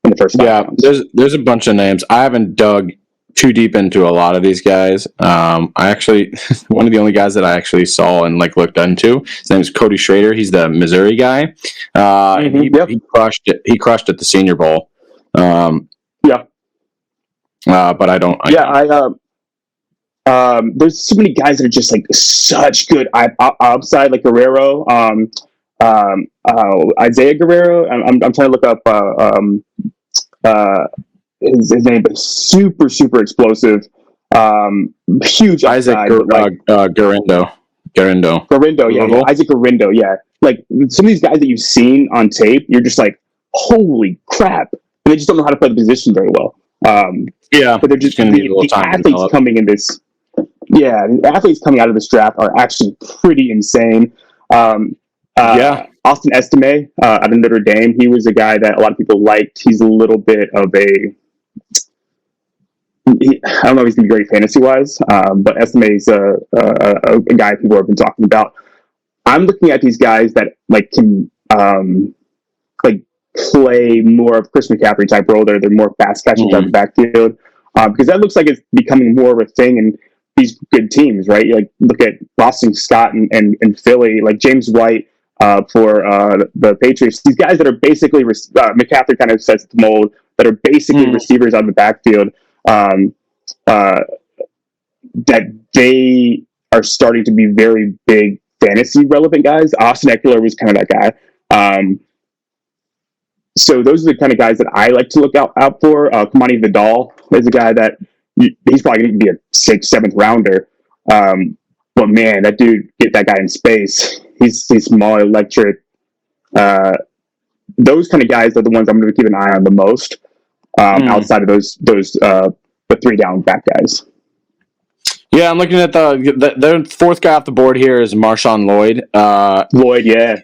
in the first 5 rounds. There's a bunch of names. I haven't dug too deep into a lot of these guys. I actually one of the only guys that I actually saw and like looked into. His name is Cody Schrader. He's the Missouri guy. He crushed it. He crushed at the Senior Bowl. But I don't. There's so many guys that are just like such good upside, like Guerrero, Isaiah Guerrero. I'm trying to look up his name, but super explosive, huge upside. Garindo. Yeah, Isaac Garindo. Yeah, like some of these guys that you've seen on tape, you're just like, holy crap, and they just don't know how to play the position very well. But they're just the athletes coming in this. Yeah, the athletes coming out of this draft are actually pretty insane. Austin Estime out of Notre Dame, he was a guy that a lot of people liked. He's a little bit of I don't know if he's going to be great fantasy-wise, but Estime is a guy people have been talking about. I'm looking at these guys that like can like play more of Chris McCaffrey type role. They're more fast catching out of the backfield because that looks like it's becoming more of a thing in these good teams, right? You like look at Boston Scott and Philly, like James White for the Patriots. These guys that are basically McCaffrey kind of sets the mold that are basically receivers out of the backfield. That they are starting to be very big fantasy relevant guys. Austin Eckler was kind of that guy. So those are the kind of guys that I like to look out for. Kamani Vidal is a guy that he's probably going to be a 6th, 7th rounder. But man, that dude, get that guy in space. He's small, electric. Those kind of guys are the ones I'm going to keep an eye on the most. Outside of those the 3 down back guys. Yeah, I'm looking at the 4th guy off the board here is Marshawn Lloyd. Lloyd, yeah.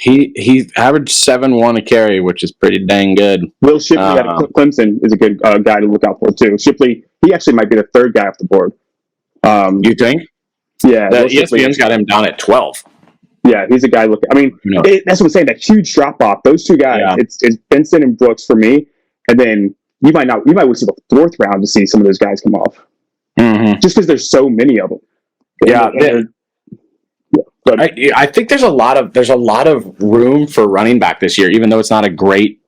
He averaged 7.1 a carry, which is pretty dang good. Will Shipley out of Clemson is a good guy to look out for too. Shipley, he actually might be the 3rd guy off the board. You think? Yeah, ESPN's got him down at 12. Yeah, he's a guy looking. I mean, that's what I'm saying. That huge drop off. Those 2 guys. It's Benson and Brooks for me, and then you might wait till the 4th round to see some of those guys come off. Just because there's so many of them. I think there's a lot of room for running back this year, even though it's not a great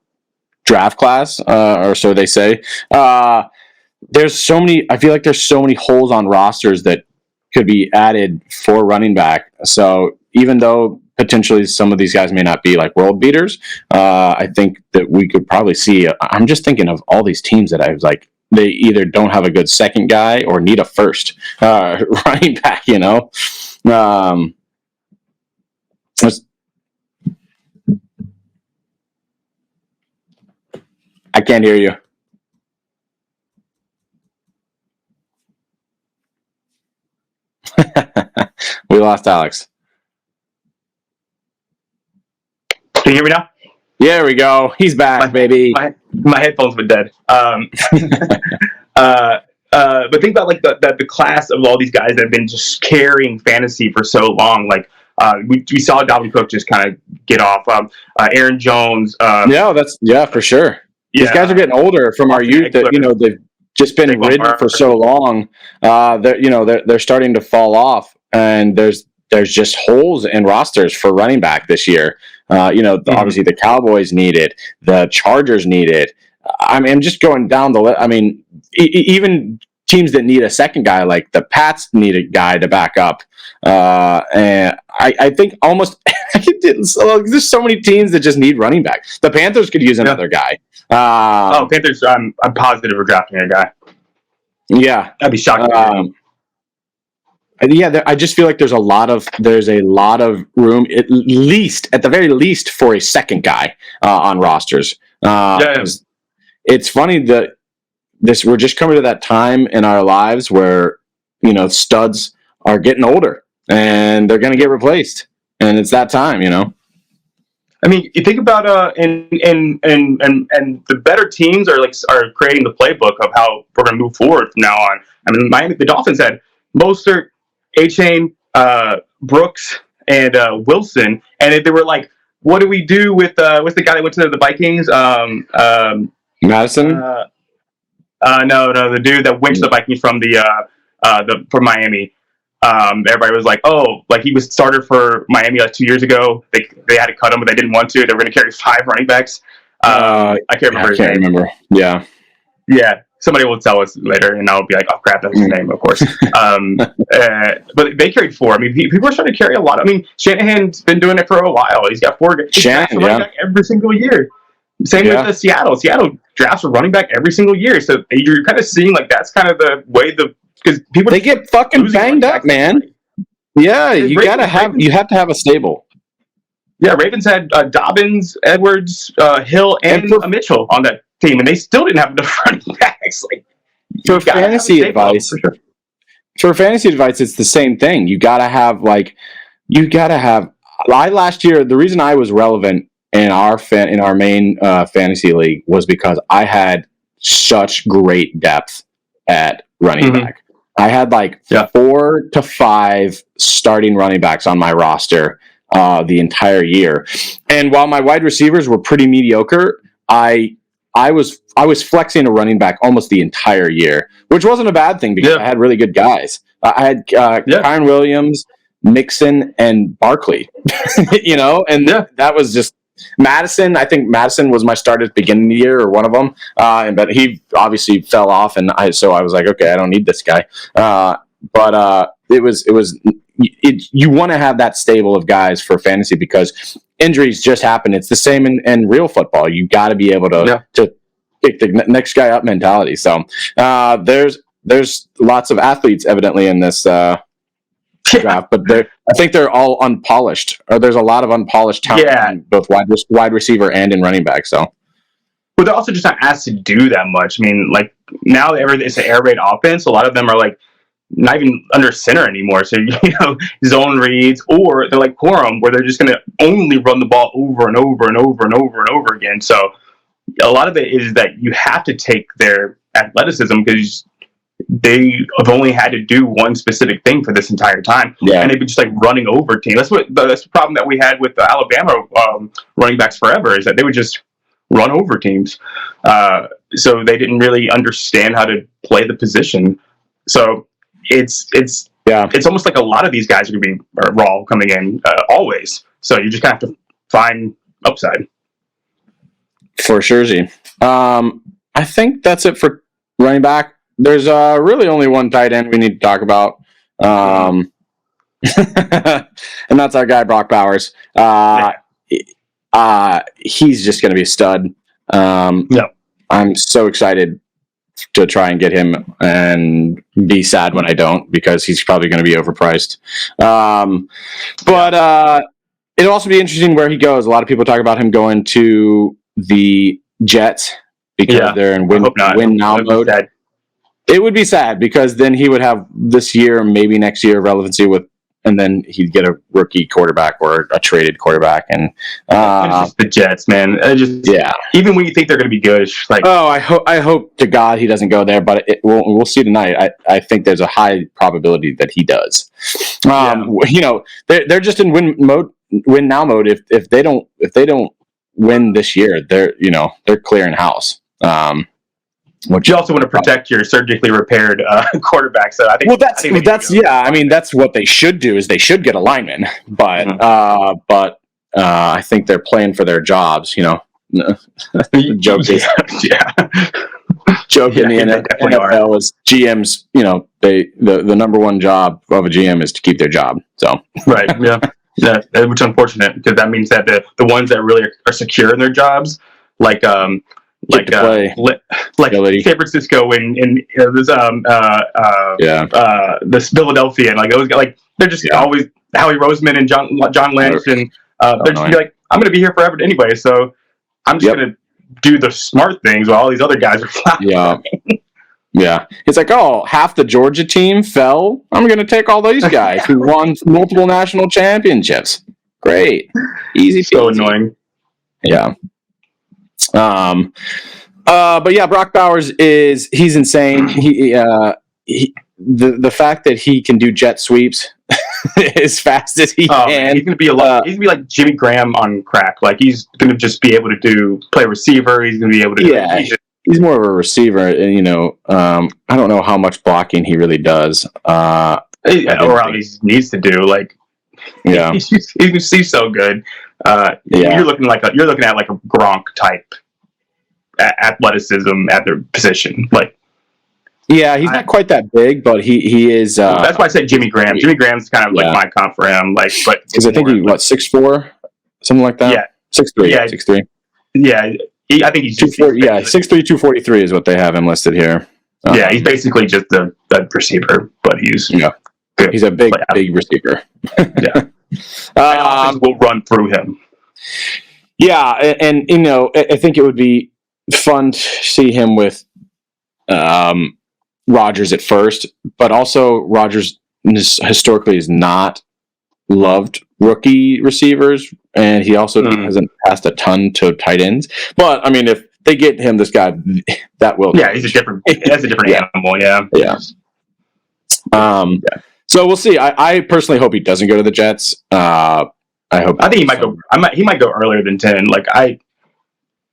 draft class, or so they say. There's so many. I feel like there's so many holes on rosters that could be added for running back. So even though potentially some of these guys may not be like world beaters, I think that we could probably see. I'm just thinking of all these teams that I was like, they either don't have a good second guy or need a first running back. You know. I can't hear you. We lost Alex. Can you hear me now? There we go. He's back, baby. My headphones were dead. But think about like the class of all these guys that have been just carrying fantasy for so long. Like we saw Dalvin Cook just kind of get off. Aaron Jones. Yeah, for sure. These guys are getting older from our youth. That they've just been ridden for so long. They're starting to fall off, and there's just holes in rosters for running back this year. Obviously the Cowboys need it, the Chargers need it. I mean, I'm just going down the list. I mean, even teams that need a second guy, like the Pats, need a guy to back up. And I think almost there's so many teams that just need running back. The Panthers could use another guy. Panthers! I'm positive we're drafting a guy. Yeah, I'd be shocked. I just feel like there's a lot of room, at the very least, for a second guy on rosters. It's funny that we're just coming to that time in our lives where studs are getting older and they're going to get replaced, and it's that time. I mean, you think about and the better teams are creating the playbook of how we're going to move forward from now on. I mean, the Dolphins had Mostert, A-Chain, Brooks, and Wilson, and they were like, "What do we do with what's the guy that went to the Vikings?" Madison? No, the dude that went to the Vikings from from Miami. Everybody was like, "Oh, like he was starter for Miami like 2 years ago. They had to cut him, but they didn't want to. They were going to carry 5 running backs." I can't remember. Yeah. Somebody will tell us later, and I'll be like, "Oh crap, that's his name, of course." But they carried 4. I mean, people are starting to carry a lot. I mean, Shanahan's been doing it for a while. He's got 4 guys running back every single year. Same with Seattle. Seattle drafts a running back every single year, so you're kind of seeing like that's kind of the way because people get fucking banged up, man. Yeah, you have to have a stable. Yeah, Ravens had Dobbins, Edwards, Hill, and Mitchell on that team, and they still didn't have enough running backs. Like, for fantasy advice, it's the same thing. You gotta have. Last year, the reason I was relevant in our main fantasy league was because I had such great depth at running back. I had 4 to 5 starting running backs on my roster the entire year, and while my wide receivers were pretty mediocre, I was flexing a running back almost the entire year, which wasn't a bad thing because I had really good guys. I had Kyren Williams, Mixon, and Barkley, that was just Madison. I think Madison was my start at the beginning of the year, or one of them, but he obviously fell off, and so I was like, okay, I don't need this guy. But you want to have that stable of guys for fantasy because injuries just happen. It's the same in real football. You got to be able to pick the next guy up mentality. So there's lots of athletes evidently in this draft, but I think they're all unpolished, or there's a lot of unpolished talent in both wide receiver and in running back. So, but they're also just not asked to do that much. I mean, like now it's an air raid offense. A lot of them are like not even under center anymore. So zone reads, or they're like Corum, where they're just going to only run the ball over and over and over and over and over again. So a lot of it is that you have to take their athleticism because they have only had to do one specific thing for this entire time, and they've been just like running over teams. That's the problem that we had with the Alabama running backs forever, is that they would just run over teams. So they didn't really understand how to play the position. So it's almost like a lot of these guys are going to be raw coming in always. So you just kind of have to find upside. For sure. I think that's it for running back. There's really only one tight end we need to talk about, and that's our guy Brock Bowers. He's just going to be a stud. I'm so excited to try and get him, and be sad when I don't, because he's probably going to be overpriced. But it'll also be interesting where he goes. A lot of people talk about him going to the Jets because they're in win now mode. It would be sad because then he would have this year, maybe next year, relevancy with and then he'd get a rookie quarterback or a traded quarterback, and It's just the Jets, man. Even when you think they're going to be good, it's just like, oh, I hope to God he doesn't go there, but we'll see tonight. I think there's a high probability that he does. They're just in win now mode. If they don't win this year, they're clearing house. Which you also want to protect your surgically repaired quarterback. So I think that's what they should do. Is they should get a lineman, but I think they're playing for their jobs. The joke is, joke in the NFL is GMs. The number one job of a GM is to keep their job. So right, yeah, which is unfortunate because that means that the ones that really are secure in their jobs, like San Francisco and this Philadelphia, and like those guys, like they're just always Howie Roseman and John Lynch, and they're just like, I'm going to be here forever anyway, so I'm just going to do the smart things while all these other guys are floundering. Yeah, it's like, oh, half the Georgia team fell. I'm going to take all these guys who won multiple national championships. Great, easy. So annoying. Yeah. But yeah, Brock Bowers he's insane. The fact that he can do jet sweeps as fast as he can. Man, he's gonna be he's gonna be like Jimmy Graham on crack. Like he's gonna just be able to play receiver. He's gonna be able to. He's more of a receiver, and I don't know how much blocking he really does. Or how he needs to do. Like, he's so good. You're looking at like a Gronk type athleticism at their position. Like, yeah, he's not quite that big, but he is. That's why I said Jimmy Graham. Jimmy Graham's kind of like my comp for him. Like, but because I think he's 6'4", something like that. Yeah, 6'3". Yeah, 6'3". Yeah, I think he's 6'3", 243 is what they have him listed here. He's basically just a receiver, but he's good. He's a big receiver. We'll run through him. Yeah, and I think it would be fun to see him with Rodgers at first, but also Rodgers historically has not loved rookie receivers, and he also hasn't passed a ton to tight ends. But I mean, if they get him this guy, that will. Yeah, he's a different. That's a different animal. Yeah. So we'll see. I personally hope he doesn't go to the Jets. I think he might go. He might go earlier than 10. Like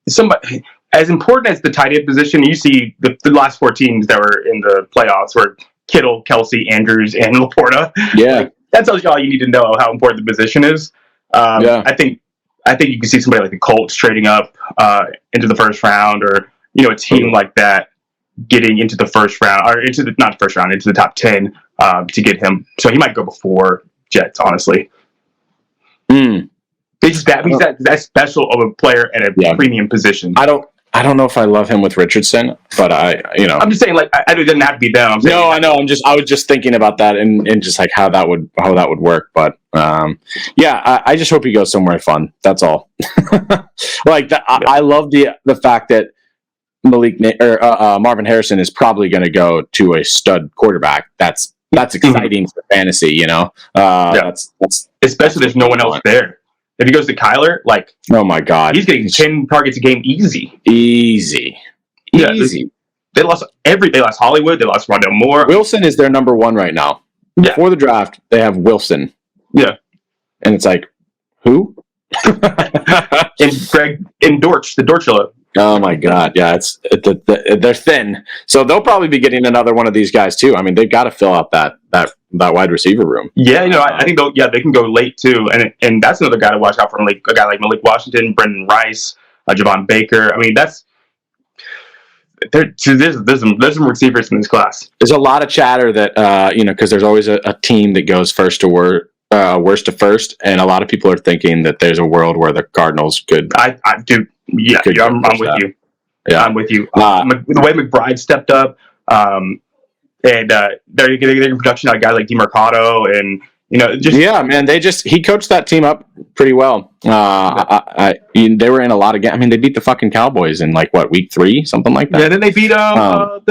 somebody as important as the tight end position. You see the last 4 teams that were in the playoffs were Kittle, Kelsey, Andrews, and Laporta. Yeah, like, that tells you all you need to know how important the position is. I think you can see somebody like the Colts trading up into the first round, or a team like that getting into the first round, or into the top 10 to get him. So he might go before Jets, honestly. He's that special of a player at a premium position. I don't know if I love him with Richardson, but I'm just saying, like, it doesn't have to be them. No, I know. I was just thinking about that and just like how that would work. But I just hope he goes somewhere fun. That's all. Like that, I love the fact that Marvin Harrison is probably going to go to a stud quarterback. That's exciting for fantasy. That's especially there's no one else there. If he goes to Kyler, like, oh my God, he's getting 10 targets a game easy. Yeah, they lost Hollywood. They lost Rondell Moore. Wilson is their number 1 right now. Yeah. Before the draft, they have Wilson. Yeah. And it's like, who? And Dortch, the Dortchula. Oh my God! Yeah, they're thin, so they'll probably be getting another one of these guys too. I mean, they've got to fill out that wide receiver room. Yeah, I think they can go late too, and that's another guy to watch out for. Like a guy like Malik Washington, Brendan Rice, Javon Baker. I mean, there's some receivers in this class. There's a lot of chatter that because there's always a team that goes worst to first, and a lot of people are thinking that there's a world where the Cardinals could. I do. Yeah, I'm with you. Yeah, I'm with you. The way McBride stepped up, and they're getting production out of guys like DeMarcado, and man, he coached that team up pretty well. They were in a lot of games. I mean, they beat the fucking Cowboys in week 3, something like that. Yeah, then they beat the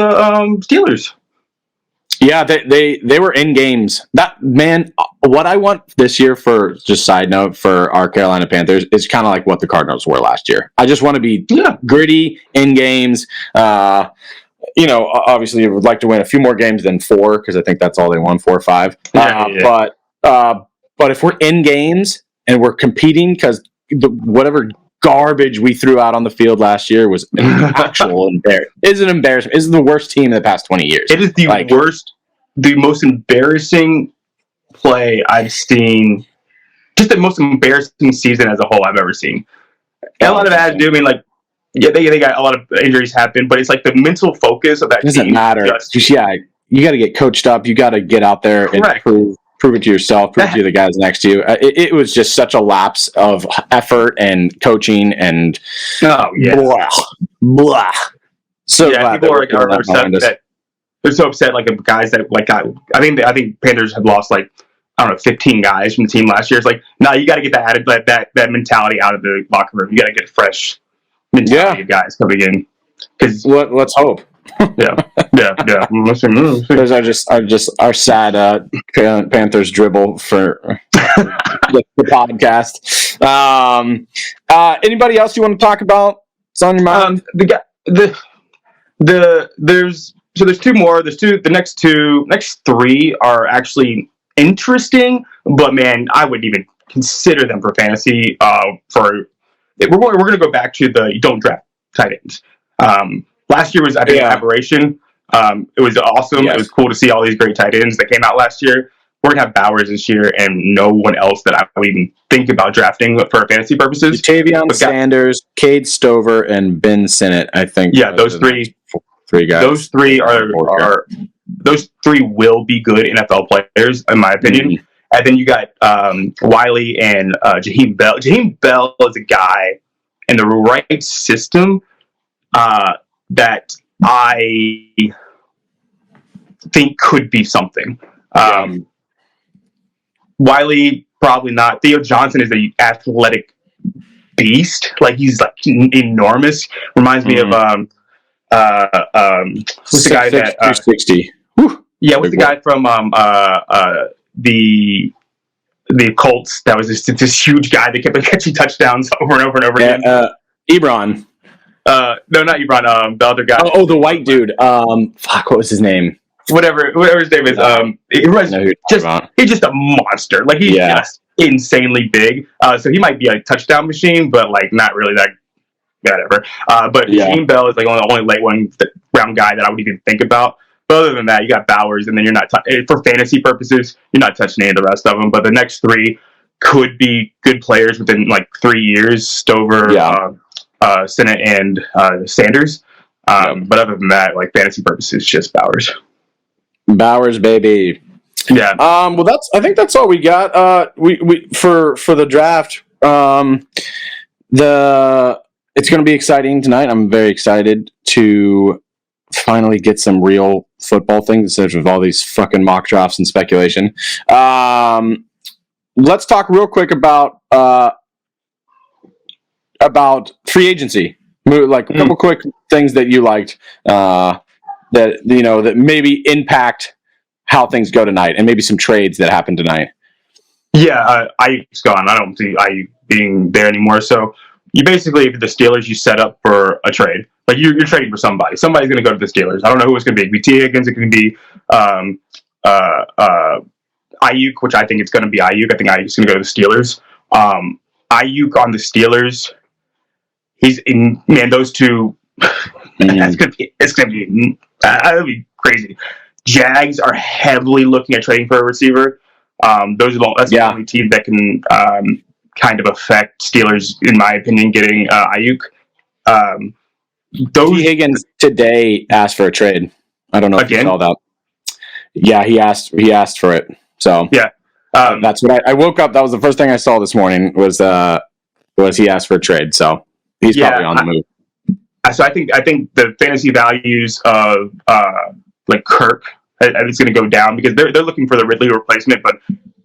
Steelers. Yeah, they were in games. That man, what I want this year for just side note for our Carolina Panthers is kind of like what the Cardinals were last year. I just want to be gritty in games. Obviously, I would like to win a few more games than 4 because I think that's all they won, 4 or 5. But if we're in games and we're competing, because whatever garbage we threw out on the field last year was an actual embarrassment. It's an embarrassment. It's the worst team in the past 20 years. It is the worst, the most embarrassing play I've seen. Just the most embarrassing season as a whole I've ever seen. And a lot of it has to do, they got a lot of injuries happen, but it's like the mental focus of that team. It doesn't matter. You got to get coached up. You got to get out there and prove it to yourself, prove it to the guys next to you. It was just such a lapse of effort and coaching and blah. So people are upset that they're so upset. Like guys that I think Panthers have lost 15 guys from the team last year. It's like, no, you got to get that mentality out of the locker room. You got to get a fresh mentality of guys coming in. Because let's hope. Yeah. Those are just our sad Panthers dribble for the podcast. Anybody else you want to talk about? It's on your mind. There's 2 more. The next 3 are actually interesting, but man, I wouldn't even consider them for fantasy. We're going to go back to the you don't draft tight ends. Last year was, I think, an aberration. It was awesome. Yes. It was cool to see all these great tight ends that came out last year. We're going to have Bowers this year and no one else that I would even think about drafting for fantasy purposes. Ja'Tavion Sanders, Cade Stover, and Ben Sinnott, I think. Yeah, those 3 guys. Those 3 those 3 will be good NFL players, in my opinion. Mm-hmm. And then you got Wiley and Jaheim Bell. Jaheim Bell is a guy in the right system that I think could be something. Wiley, probably not. Theo Johnson is an athletic beast. He's enormous. Reminds me of what's the guy that 260. What's the guy from the Colts that was this huge guy that kept catching touchdowns over and over and over again? Ebron. No, not Ebron. The other guy. Oh, the white dude. What was his name? Whatever his name is. He's just a monster. He's just insanely big. So he might be a touchdown machine, but not really that. Whatever. But Jaheim Bell is the only late round guy that I would even think about. But other than that, you got Bowers, and then you're not for fantasy purposes, you're not touching any of the rest of them. But the next 3 could be good players within 3 years. Stover, Sinnott, and Sanders. But other than that, fantasy purposes, just Bowers. Bowers, baby. Yeah. Well, I think that's all we got. We for the draft. It's going to be exciting tonight. I'm very excited to finally get some real football things instead of all these fucking mock drafts and speculation. Let's talk real quick about free agency. A couple quick things that you liked that maybe impact how things go tonight, and maybe some trades that happen tonight. Yeah, Ayuk's gone. I don't see Ayuk being there anymore. So you basically, if the Steelers, you set up for a trade. You're trading for somebody. Somebody's going to go to the Steelers. I don't know who it's going to be. It could be T. Higgins. It could be Ayuk, which I think it's going to be Ayuk. I think Ayuk's going to go to the Steelers. Ayuk on the Steelers. Those two. It's going to be that'll be crazy. Jags are heavily looking at trading for a receiver. That's the only team that can kind of affect Steelers, in my opinion, getting Ayuk. T. Higgins today asked for a trade. I don't know if you saw that. Yeah, he asked for it. So yeah, that's what I woke up. That was the first thing I saw this morning was he asked for a trade. So he's probably on the move. So I think the fantasy values of Kirk, it's going to go down because they're looking for the Ridley replacement, but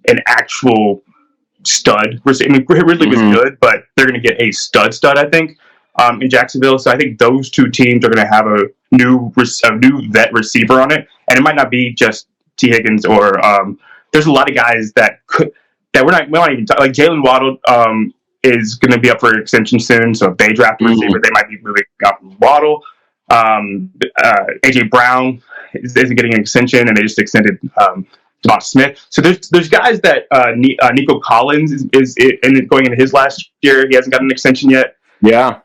an actual stud. Ridley was good, but they're going to get a stud, I think, in Jacksonville. So I think those 2 teams are going to have a new vet receiver on it, and it might not be just T. Higgins or there's a lot of guys that we're not even like Jalen Waddle is going to be up for extension soon. So if they draft a receiver, they might be moving up from Waddle. AJ Brown isn't getting an extension, and they just extended Devonta Smith. So there's guys that Nico Collins is going into his last year. He hasn't got an extension yet. Yeah.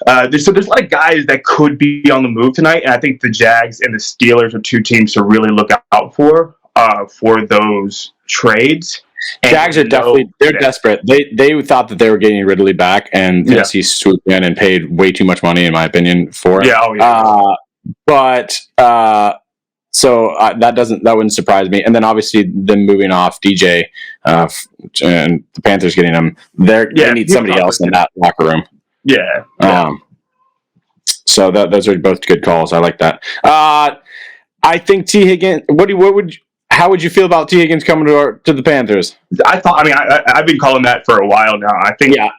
There's a lot of guys that could be on the move tonight, and I think the Jags and the Steelers are two teams to really look out for those trades. And Jags are they're desperate. They thought that they were getting Ridley back, and Tennessee swooped in and paid way too much money, in my opinion, for it. That wouldn't surprise me. And then obviously them moving off DJ and the Panthers getting him. They need somebody else in that locker room. Yeah. So those are both good calls. I like that. I think T. Higgins. How would you feel about T. Higgins coming to the Panthers? I've been calling that for a while now. I think. Yeah.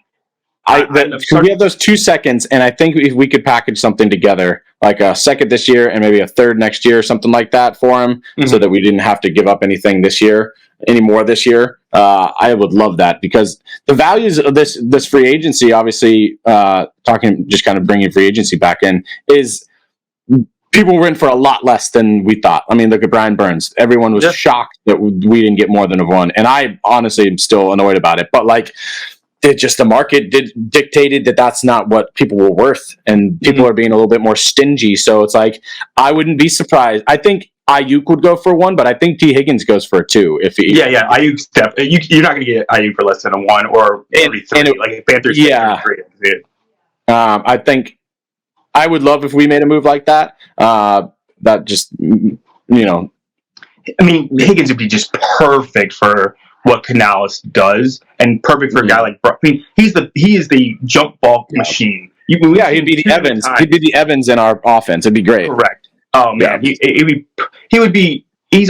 We have those 2 seconds, and I think if we could package something together, like a second this year and maybe a third next year, or something like that for him, so that we didn't have to give up anything this year. I would love that, because the values of this free agency, obviously, just kind of bringing free agency back in, is people were in for a lot less than we thought. I mean, look at Brian Burns. Everyone was shocked that we didn't get more than a one, and I honestly am still annoyed about it. But like, the market dictated that that's not what people were worth, and people are being a little bit more stingy. So it's like, I wouldn't be surprised. I think Ayuk would go for one, but I think T. Higgins goes for a two. Ayuk's you're not going to get Ayuk for less than a one or maybe three. Like Panthers, three. I think I would love if we made a move like that. That just Higgins would be just perfect for what Canales does, and perfect for a guy like Brock. I mean, he is the jump ball machine. He'd be the Evans. He'd be the Evans in our offense. It'd be great. Correct. Oh man, he's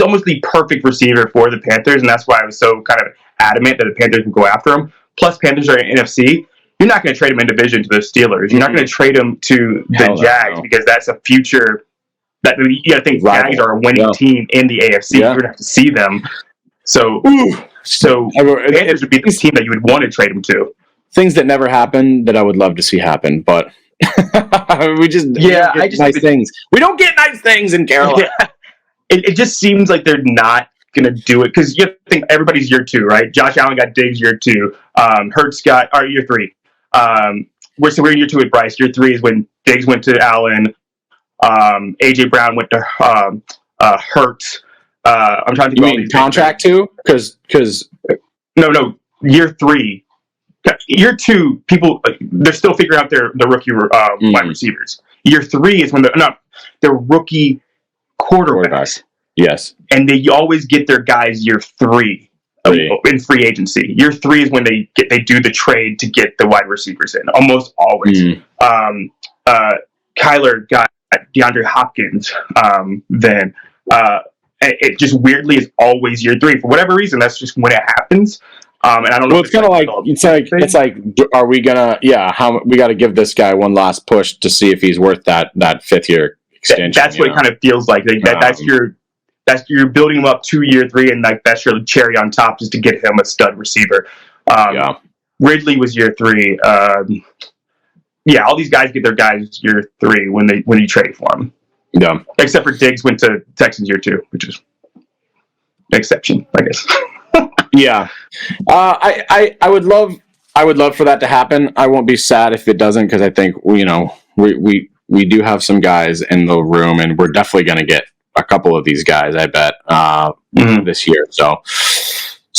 almost the perfect receiver for the Panthers, and that's why I was so kind of adamant that the Panthers would go after him. Plus, Panthers are in NFC. You're not going to trade him in division to the Steelers. You're not going to trade him to the Jags, because that's a future. That you got to think Jags are a winning team in the AFC. You're going to have to see them. So Panthers would be the team that you would want to trade him to. Things that never happen that I would love to see happen, but we don't get nice things. We don't get nice things in Carolina. Yeah. It just seems like they're not going to do it, because you have to think everybody's year two, right? Josh Allen got Diggs year two. Hurts got year three. We're in year two with Bryce. Year three is when Diggs went to Allen. AJ Brown went to Hurts. I'm trying to think. You mean contract too? Because no. Year three, year two, people they're still figuring out their rookie wide receivers. Year three is when they're rookie quarterbacks. Yes, and they always get their guys year three in free agency. Year three is when they do the trade to get the wide receivers in. Almost always. Kyler got DeAndre Hopkins. Then. It just weirdly is always year three for whatever reason. That's just when it happens. And I don't know. Well, it's like, are we gonna? Yeah, we got to give this guy one last push to see if he's worth that 5th year extension. That's what it kind of feels like. You're building him up to year three, and like that's your cherry on top, just to get him a stud receiver. Ridley was year three. All these guys get their guys year three when you trade for them. Yeah. Except for Diggs went to Texans year two, which is an exception, I guess. Yeah. I would love for that to happen. I won't be sad if it doesn't, because I think we do have some guys in the room, and we're definitely going to get a couple of these guys, I bet, this year. So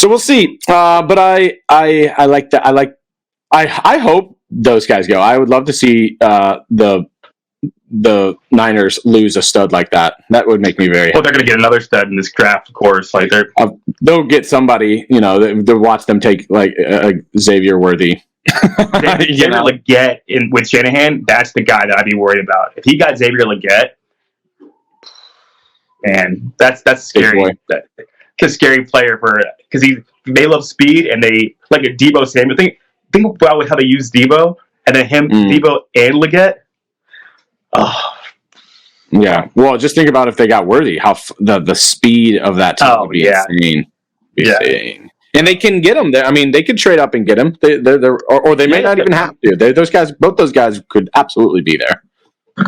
we'll see. But I like that. I hope those guys go. I would love to see the Niners lose a stud like that. That would make me very happy. Well, they're going to get another stud in this draft, of course. Like they'll get somebody, they'll watch them take like Xavier Worthy. Xavier Legette with Shanahan, that's the guy that I'd be worried about. If he got Xavier Legette, man, that's scary. That's a scary player because they love speed, and they like a Deebo Samuel. Think about how they use Deebo, and then Deebo and Legette. Oh, Yeah. Well, just think about if they got Worthy, how the speed of that team would be insane. Insane. And they can get him there. I mean, they could trade up and get him. Or they may not even have to. Both those guys could absolutely be there.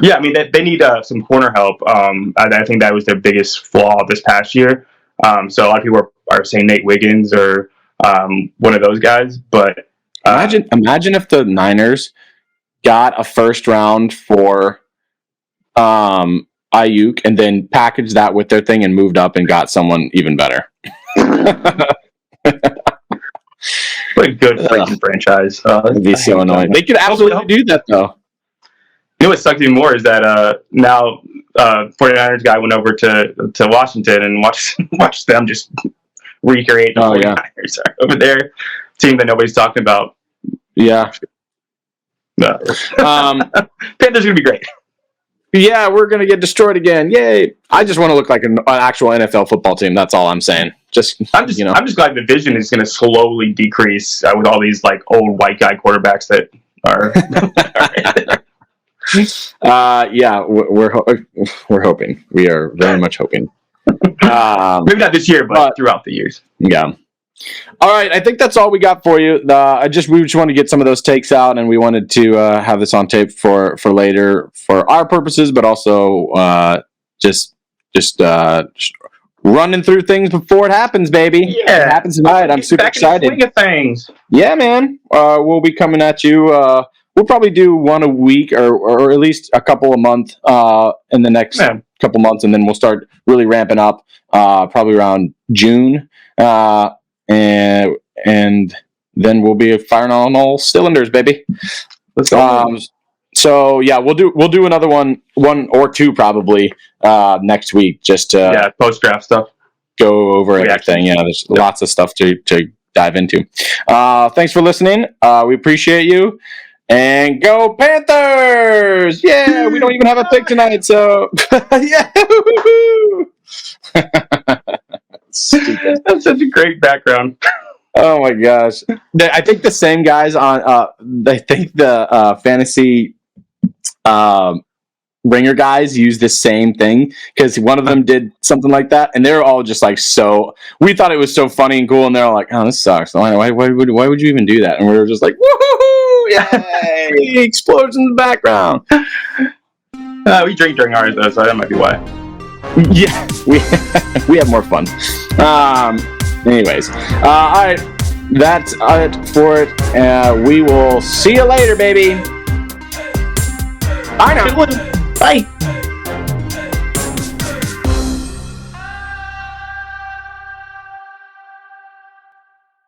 Yeah, I mean, they need some corner help. I think that was their biggest flaw this past year. So a lot of people are saying Nate Wiggins or one of those guys. But imagine if the Niners got a first round for Ayuk and then packaged that with their thing and moved up and got someone even better. What a good freaking franchise. It'd be so annoying. They could absolutely do that, though. You know what sucks even more is that now 49ers guy went over to Washington and watched them just recreate the 49ers over there. Team that nobody's talking about. Yeah. Panthers going to be great. Yeah, we're going to get destroyed again. Yay. I just want to look like an actual NFL football team. That's all I'm saying. I'm just glad the vision is going to slowly decrease with all these like old white guy quarterbacks that are. Yeah, we're hoping. We are very much hoping. Maybe not this year, but throughout the years. Yeah. All right, I think that's all we got for you. We just wanted to get some of those takes out, and we wanted to have this on tape for later for our purposes, but also just running through things before it happens, baby. Yeah, it happens tonight. I'm super excited. Swing of things. Yeah, man. We'll be coming at you. We'll probably do one a week or at least a couple a month in the next couple months, and then we'll start really ramping up probably around June. And then we'll be firing on all cylinders, baby. Let's go. So yeah, we'll do another one or two probably next week, just to post draft stuff, go over everything. Yeah, there's lots of stuff to dive into. Thanks for listening. We appreciate you. And go Panthers! Yeah, we don't even have a pick tonight, so yeah. Stupid. That's such a great background. Oh my gosh! I think the same guys on. I think the fantasy ringer guys use the same thing because one of them did something like that, and they're all just like so. We thought it was so funny and cool, and they're all like, "Oh, this sucks. Why would you even do that?" And we were just like, "Woohoo! Yay! Explosions in the background." We drink during ours though, so that might be why. Yeah, we have more fun. Anyways, all right, that's it for it. We will see you later, baby. Bye now. Bye.